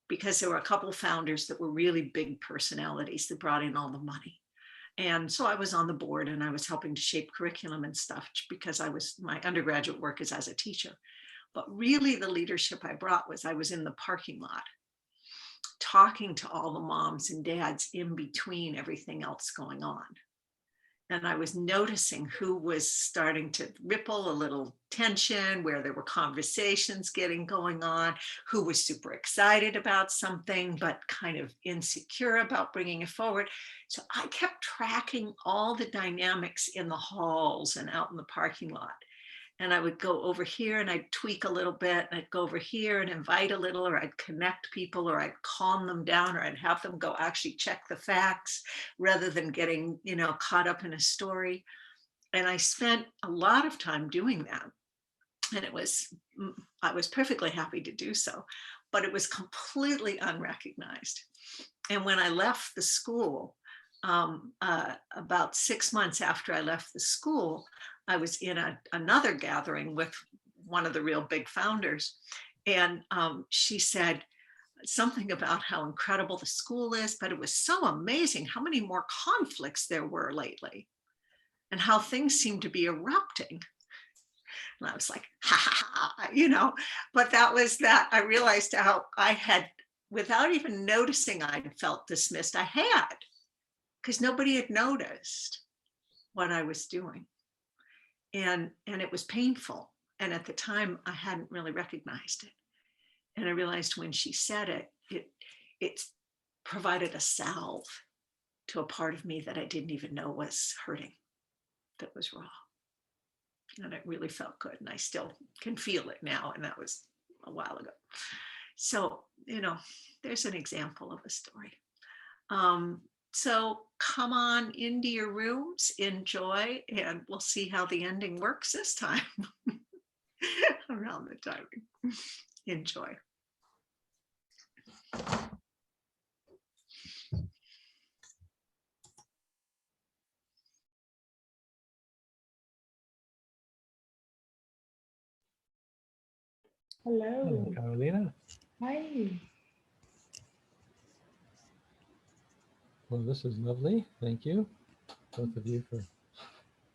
[SPEAKER 1] because there were a couple of founders that were really big personalities that brought in all the money. And so I was on the board, and I was helping to shape curriculum and stuff, because my undergraduate work is as a teacher. But really the leadership I brought was I was in the parking lot talking to all the moms and dads in between everything else going on. And I was noticing who was starting to ripple a little tension, where there were conversations going on, who was super excited about something, but kind of insecure about bringing it forward. So I kept tracking all the dynamics in the halls and out in the parking lot. And I would go over here and I'd tweak a little bit, and I'd go over here and invite a little, or I'd connect people, or I'd calm them down, or I'd have them go actually check the facts rather than getting, you know, caught up in a story. And I spent a lot of time doing that. And I was perfectly happy to do so, but it was completely unrecognized. And when I left the school, about 6 months after I left the school, I was in another gathering with one of the real big founders. And she said something about how incredible the school is, but it was so amazing how many more conflicts there were lately and how things seem to be erupting. And I was like, ha, ha, ha, you know, but that was that. I realized how I had, without even noticing I'd felt dismissed, I had, because nobody had noticed what I was doing. And it was painful. And at the time, I hadn't really recognized it. And I realized when she said it, it provided a salve to a part of me that I didn't even know was hurting, that was raw. And it really felt good. And I still can feel it now. And that was a while ago. So, you know, there's an example of a story. So come on into your rooms, enjoy, and we'll see how the ending works this time around the timing. Enjoy.
[SPEAKER 2] Hello.
[SPEAKER 10] Hello, Carolina.
[SPEAKER 2] Hi.
[SPEAKER 10] Well, this is lovely. Thank you, both of you, for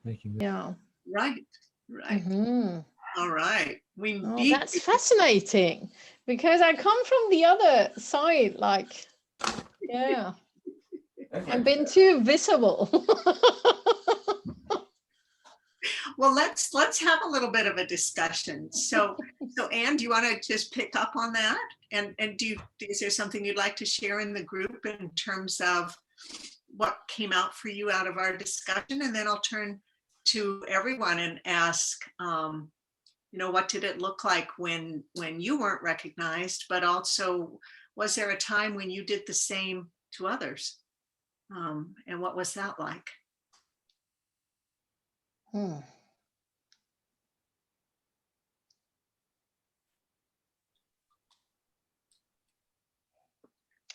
[SPEAKER 10] making this.
[SPEAKER 13] Yeah.
[SPEAKER 1] Right, right.
[SPEAKER 13] Mhm.
[SPEAKER 1] All right. We
[SPEAKER 13] Oh,
[SPEAKER 1] need
[SPEAKER 13] that's fascinating because I come from the other side. Like, yeah, I've been too visible.
[SPEAKER 1] well, let's have a little bit of a discussion. So Anne, do you want to just pick up on that? And is there something you'd like to share in the group in terms of what came out for you out of our discussion? And then I'll turn to everyone and ask, you know, what did it look like when you weren't recognized, but also was there a time when you did the same to others? And what was that like?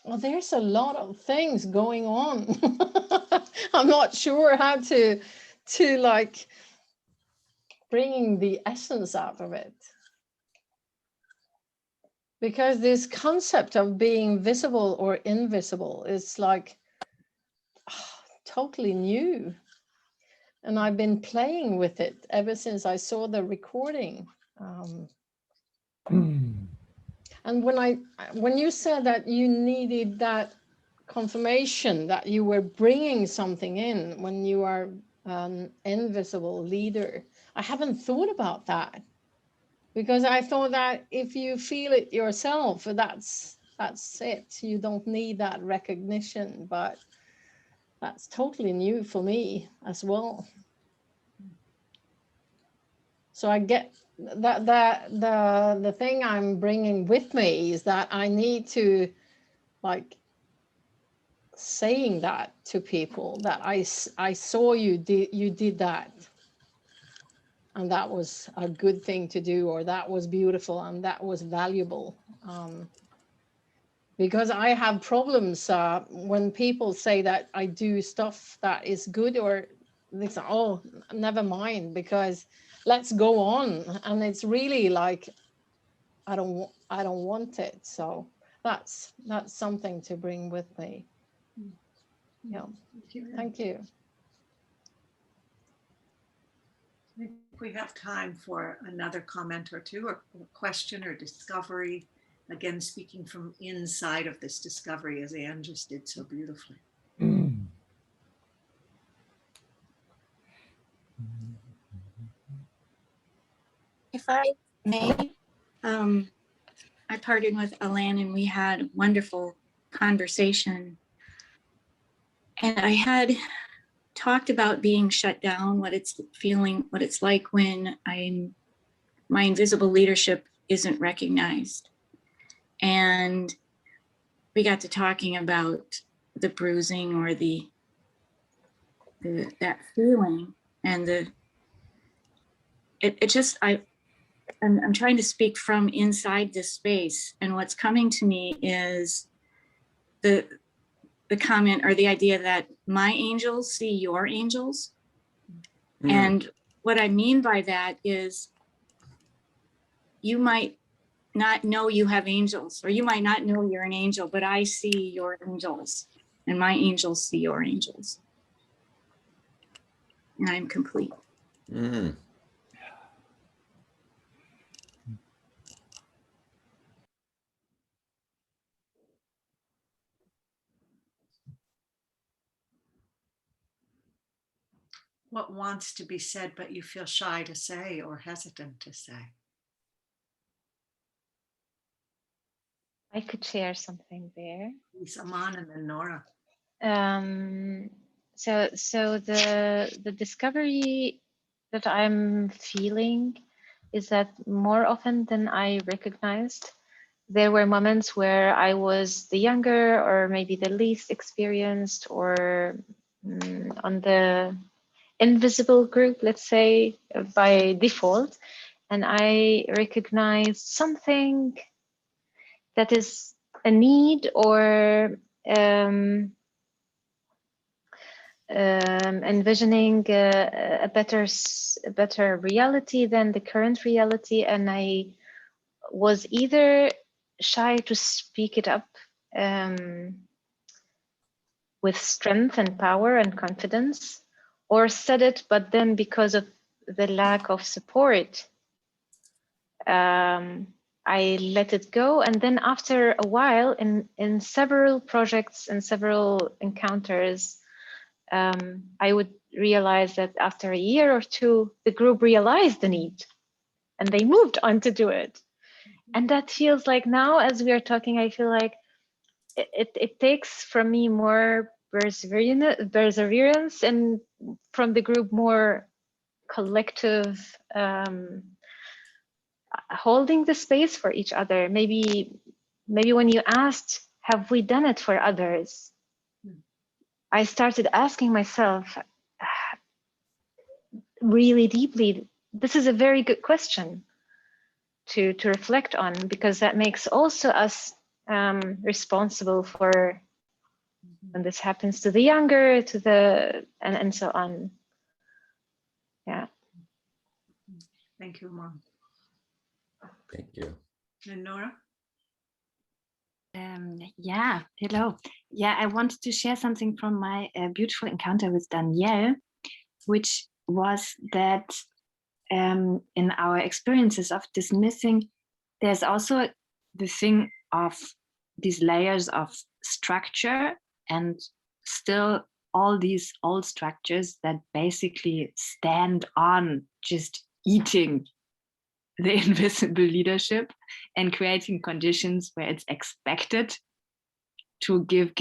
[SPEAKER 13] Well, there's a lot of things going on. I'm not sure how to like bringing the essence out of it. Because this concept of being visible or invisible is like totally new. And I've been playing with it ever since I saw the recording. And when you said that you needed that confirmation that you were bringing something in when you are an invisible leader, I haven't thought about that, because I thought that if you feel it yourself, that's it. You don't need that recognition, but that's totally new for me as well. So I get that the thing I'm bringing with me is that I need to like saying that to people that I saw you did that, and that was a good thing to do, or that was beautiful and that was valuable. Because I have problems when people say that I do stuff that is good, or they say, oh, never mind, because let's go on. And it's really like, I don't want it. So that's something to bring with me. Yeah. Thank you.
[SPEAKER 1] If we have time for another comment or two, or question or discovery, again, speaking from inside of this discovery, as Anne just did so beautifully.
[SPEAKER 7] If I may, I partnered with Alan and we had a wonderful conversation. And I had talked about being shut down, what it's feeling, what it's like when my invisible leadership isn't recognized. And we got to talking about the bruising or that feeling, and I'm trying to speak from inside this space, and what's coming to me is the comment or the idea that my angels see your angels. And what I mean by that is you might not know you have angels, or you might not know you're an angel, but I see your angels and my angels see your angels. And I'm complete.
[SPEAKER 1] What wants to be said, but you feel shy to say or hesitant to say?
[SPEAKER 15] I could share something there.
[SPEAKER 1] Please, Aman and then Nora.
[SPEAKER 15] So the discovery that I'm feeling is that more often than I recognized, there were moments where I was the younger or maybe the least experienced or on the invisible group, let's say, by default. And I recognized something that is a need or envisioning a better reality than the current reality, and I was either shy to speak it up with strength and power and confidence, or said it, but then because of the lack of support, I let it go. And then after a while, in several projects and several encounters, I would realize that after a year or two, the group realized the need and they moved on to do it. And that feels like now, as we are talking, I feel like it takes from me more perseverance and from the group more collective holding the space for each other. Maybe when you asked, have we done it for others? I started asking myself really deeply, this is a very good question to reflect on, because that makes also us responsible for when this happens to the younger, to the, and so on. Yeah.
[SPEAKER 1] Thank you, Mom.
[SPEAKER 4] Thank you.
[SPEAKER 1] And Nora?
[SPEAKER 17] Yeah, hello. Yeah, I wanted to share something from my beautiful encounter with Danielle, which was that in our experiences of dismissing, there's also the thing of these layers of structure and still all these old structures that basically stand on just eating the invisible leadership and creating conditions where it's expected to give,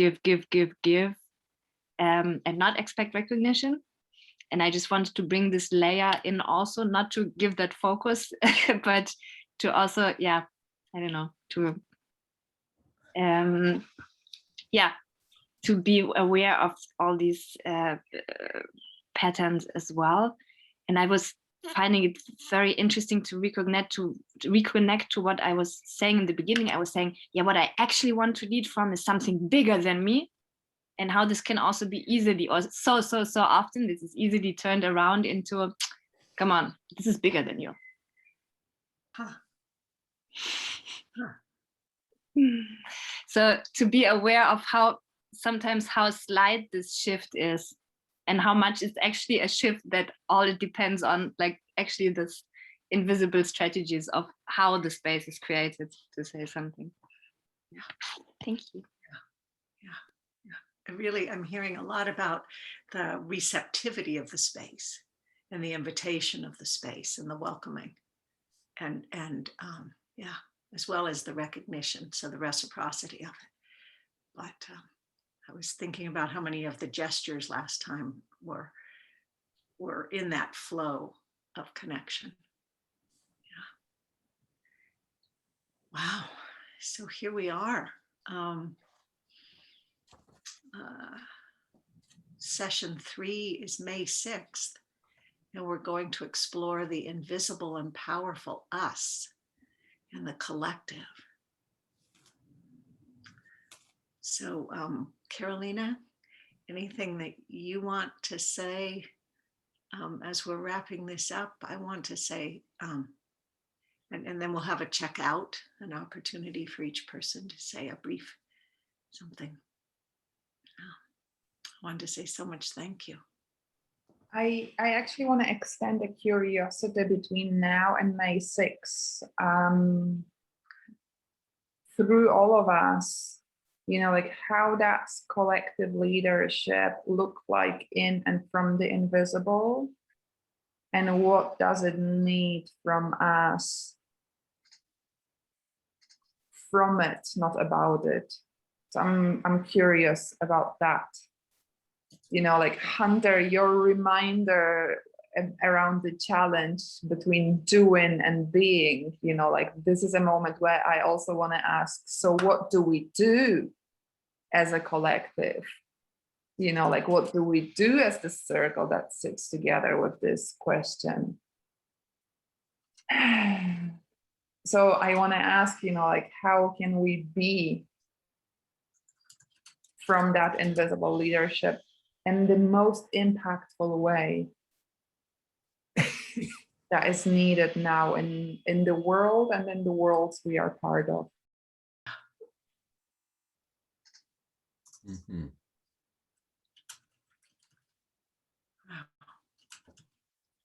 [SPEAKER 17] and not expect recognition. And I just wanted to bring this layer in also, not to give that focus, but to also, yeah, I don't know, to, to be aware of all these patterns as well. And I was finding it very interesting to reconnect to what I was saying in the beginning. I was saying, yeah, what I actually want to lead from is something bigger than me, and how this can also be easily, or so often, this is easily turned around into, come on, this is bigger than you. So to be aware of how sometimes how slight this shift is, and how much it's actually a shift that all it depends on, like actually this invisible strategies of how the space is created to say something. Yeah. Thank you.
[SPEAKER 1] I'm hearing a lot about the receptivity of the space and the invitation of the space and the welcoming, and yeah, as well as the recognition, so the reciprocity of it. But I was thinking about how many of the gestures last time were in that flow of connection. Yeah. Wow. So here we are. Session 3 is May 6th, and we're going to explore the invisible and powerful us and the collective. So, Carolina, anything that you want to say as we're wrapping this up? I want to say, and then we'll have a check out, an opportunity for each person to say a brief something. I wanted to say so much thank you.
[SPEAKER 2] I actually want to extend a curiosity between now and May 6th. Through all of us, you know, like how does collective leadership look like in and from the invisible? And what does it need from us from it, not about it. So I'm curious about that. You know, like Hunter, your reminder around the challenge between doing and being, you know, like this is a moment where I also want to ask, so what do we do as a collective? You know, like what do we do as the circle that sits together with this question? So I want to ask, you know, like how can we be from that invisible leadership in the most impactful way that is needed now in the world and in the worlds we are part of.
[SPEAKER 4] Mhm.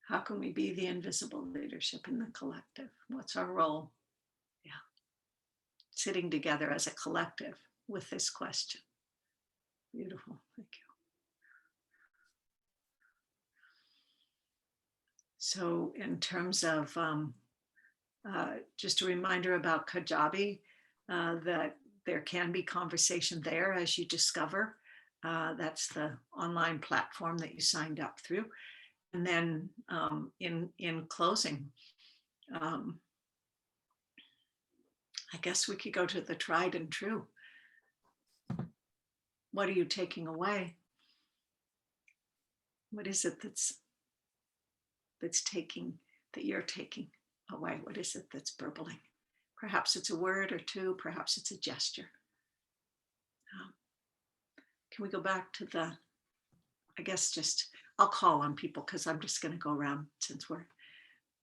[SPEAKER 1] How can we be the invisible leadership in the collective? What's our role? Yeah. Sitting together as a collective with this question. Beautiful. Thank you. So in terms of just a reminder about Kajabi, that there can be conversation there as you discover. That's the online platform that you signed up through. And then in closing, I guess we could go to the tried and true. What are you taking away? What is it that you're taking away? What is it that's burbling? Perhaps it's a word or two, perhaps it's a gesture. Can we go back to I guess I'll call on people because I'm just going to go around since we're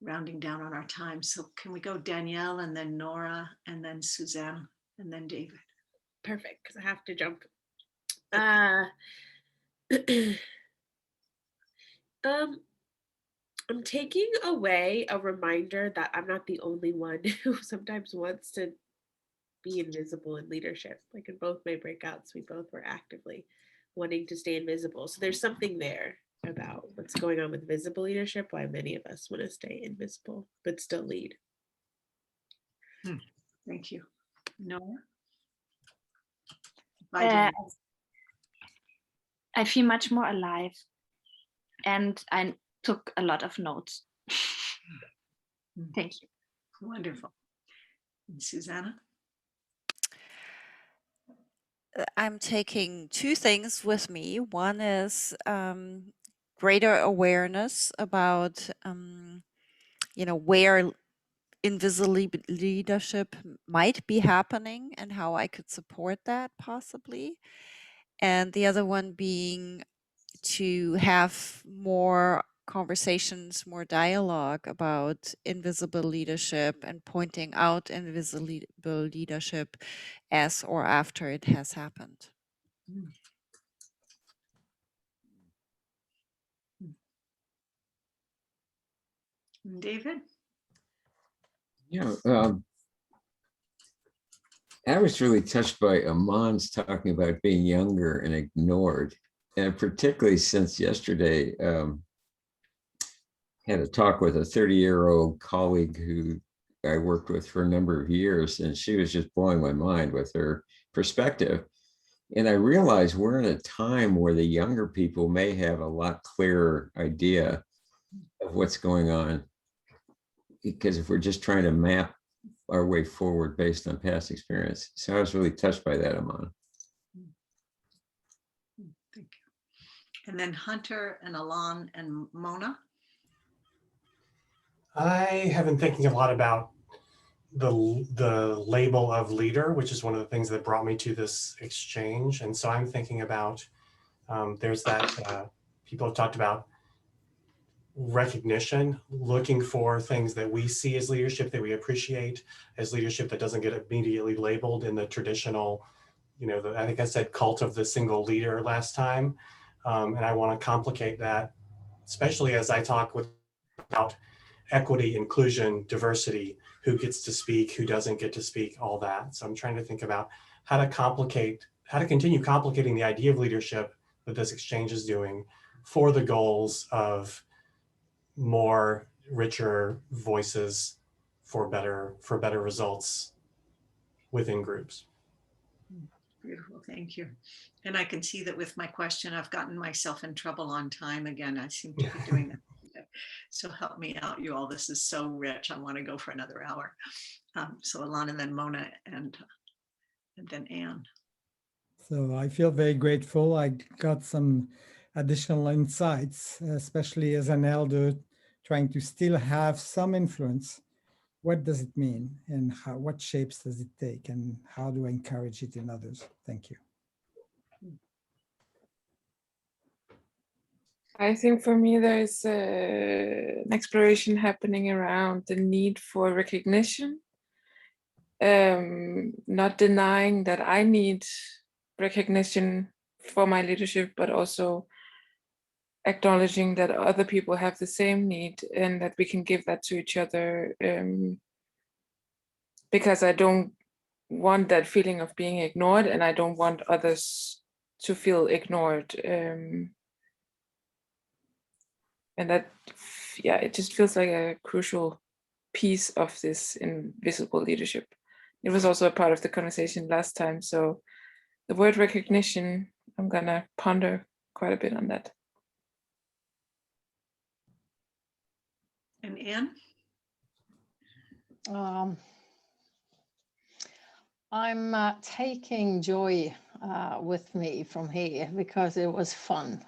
[SPEAKER 1] rounding down on our time. So can we go Danielle and then Nora and then Susanna and then David?
[SPEAKER 12] Perfect, because I have to jump. I'm taking away a reminder that I'm not the only one who sometimes wants to be invisible in leadership. Like in both my breakouts, we both were actively wanting to stay invisible. So there's something there about what's going on with visible leadership, why many of us want to stay invisible, but still lead.
[SPEAKER 1] Thank you. Nora?
[SPEAKER 17] I feel much more alive, and I took a lot of notes. Thank you.
[SPEAKER 1] Wonderful. And Susanna?
[SPEAKER 9] I'm taking two things with me. One is greater awareness about, where invisible leadership might be happening and how I could support that possibly. And the other one being to have more conversations, more dialogue about invisible leadership and pointing out invisible leadership as or after it has happened.
[SPEAKER 1] David?
[SPEAKER 4] Yeah, I was really touched by Aman's talking about being younger and ignored, and particularly since yesterday, had a talk with a 30-year-old colleague who I worked with for a number of years, and she was just blowing my mind with her perspective. And I realized we're in a time where the younger people may have a lot clearer idea of what's going on, because if we're just trying to map our way forward based on past experience. So I was really touched by that, Aman.
[SPEAKER 1] Thank you. And then Hunter and Alon and Mona?
[SPEAKER 8] I have been thinking a lot about the label of leader, which is one of the things that brought me to this exchange. And so I'm thinking about, there's that, people have talked about recognition, looking for things that we see as leadership that we appreciate as leadership that doesn't get immediately labeled in the traditional, I think I said cult of the single leader last time. And I want to complicate that, especially as I talk about equity, inclusion, diversity, who gets to speak, who doesn't get to speak, all that. So I'm trying to think about how to continue complicating the idea of leadership that this exchange is doing for the goals of more richer voices for better results within groups.
[SPEAKER 1] Beautiful, thank you. And I can see that with my question, I've gotten myself in trouble on time again. I seem to be doing that. So help me out, you all. This is so rich. I want to go for another hour. So Alana, then Mona, and then Anne.
[SPEAKER 3] So I feel very grateful. I got some additional insights, especially as an elder trying to still have some influence. What does it mean, and what shapes does it take, and how do I encourage it in others? Thank you.
[SPEAKER 14] I think for me, there's an exploration happening around the need for recognition. Not denying that I need recognition for my leadership, but also acknowledging that other people have the same need and that we can give that to each other. Because I don't want that feeling of being ignored, and I don't want others to feel ignored. And that, yeah, it just feels like a crucial piece of this invisible leadership. It was also a part of the conversation last time. So the word recognition, I'm gonna ponder quite a bit on that.
[SPEAKER 1] And Anne?
[SPEAKER 13] I'm taking joy with me from here because it was fun.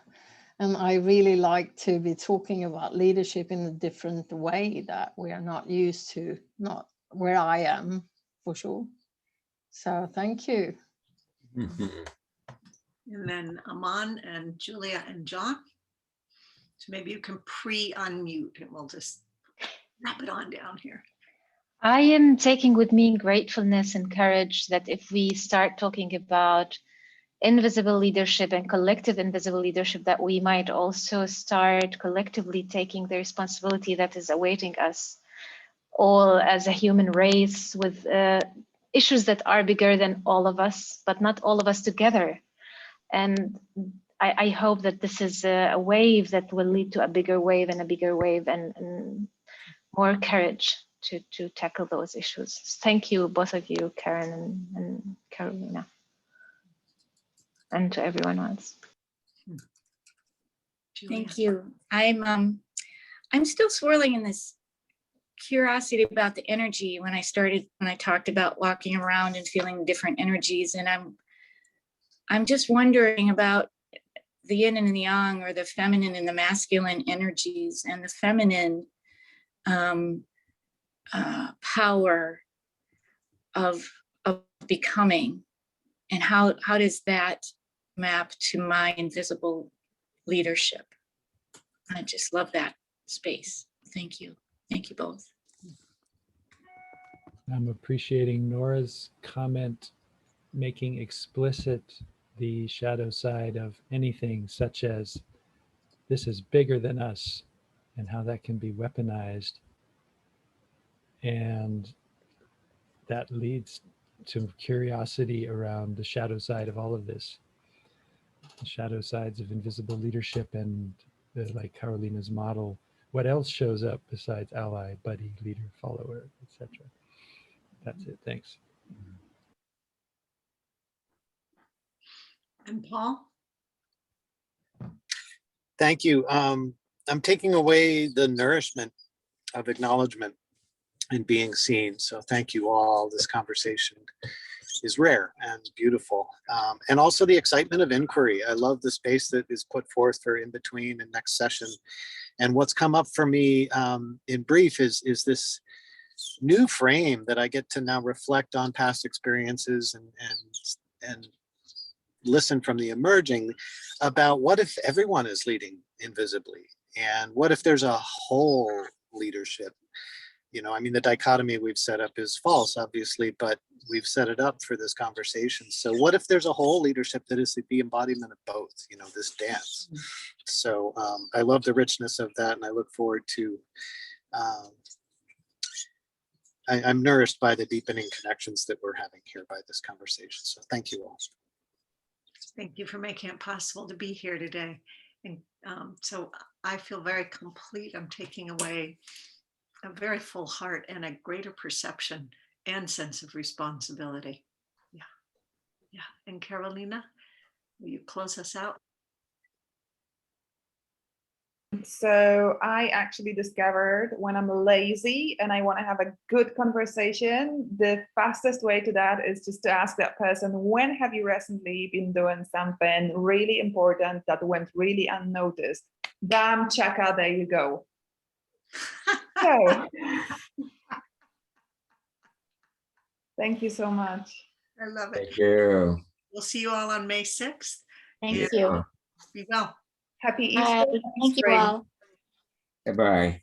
[SPEAKER 13] And I really like to be talking about leadership in a different way that we are not used to, not where I am, for sure. So thank you.
[SPEAKER 1] And then Aman and Julia and John. So maybe you can pre-unmute and we'll just wrap it on down here.
[SPEAKER 15] I am taking with me gratefulness and courage that if we start talking about invisible leadership and collective invisible leadership, that we might also start collectively taking the responsibility that is awaiting us all as a human race with issues that are bigger than all of us, but not all of us together. And I hope that this is a wave that will lead to a bigger wave and a bigger wave and more courage to tackle those issues. Thank you, both of you, Karen and Carolina. And to everyone else.
[SPEAKER 7] Thank you. I'm still swirling in this curiosity about the energy when I talked about walking around and feeling different energies. And I'm just wondering about the yin and the yang, or the feminine and the masculine energies, and the feminine power of becoming, and how does that map to my invisible leadership? I just love that space. Thank you. Thank you both.
[SPEAKER 10] I'm appreciating Nora's comment, making explicit the shadow side of anything, such as this is bigger than us, and how that can be weaponized. And that leads to curiosity around the shadow side of all of this, the shadow sides of invisible leadership, and like Carolina's model, what else shows up besides ally, buddy, leader, follower, etc. That's it. Thanks.
[SPEAKER 1] And Paul?
[SPEAKER 5] Thank you. I'm taking away the nourishment of acknowledgement and being seen. So thank you all. This conversation is rare and beautiful. And also the excitement of inquiry. I love the space that is put forth for in between and next session. And what's come up for me in brief is this new frame that I get to now reflect on past experiences and listen from the emerging about what if everyone is leading invisibly, and what if there's a whole leadership. You know, I mean, the dichotomy we've set up is false, obviously, but we've set it up for this conversation. So what if there's a whole leadership that is the embodiment of both, you know, this dance. So I love the richness of that, and I look forward to I'm nourished by the deepening connections that we're having here by this conversation. So thank you all.
[SPEAKER 1] Thank you for making it possible to be here today. And so I feel very complete. I'm taking away a very full heart and a greater perception and sense of responsibility. Yeah. Yeah. And Carolina, will you close us out?
[SPEAKER 2] So I actually discovered when I'm lazy and I want to have a good conversation, the fastest way to that is just to ask that person, when have you recently been doing something really important that went really unnoticed? Bam, checka, there you go. So, thank you so much.
[SPEAKER 1] I love it.
[SPEAKER 4] Thank you.
[SPEAKER 1] We'll see you all on May 6th.
[SPEAKER 15] Thank
[SPEAKER 1] and
[SPEAKER 15] you.
[SPEAKER 1] Be well.
[SPEAKER 2] Happy
[SPEAKER 15] Bye.
[SPEAKER 2] Easter.
[SPEAKER 15] Thank you
[SPEAKER 2] spring.
[SPEAKER 15] all.
[SPEAKER 4] Bye-bye.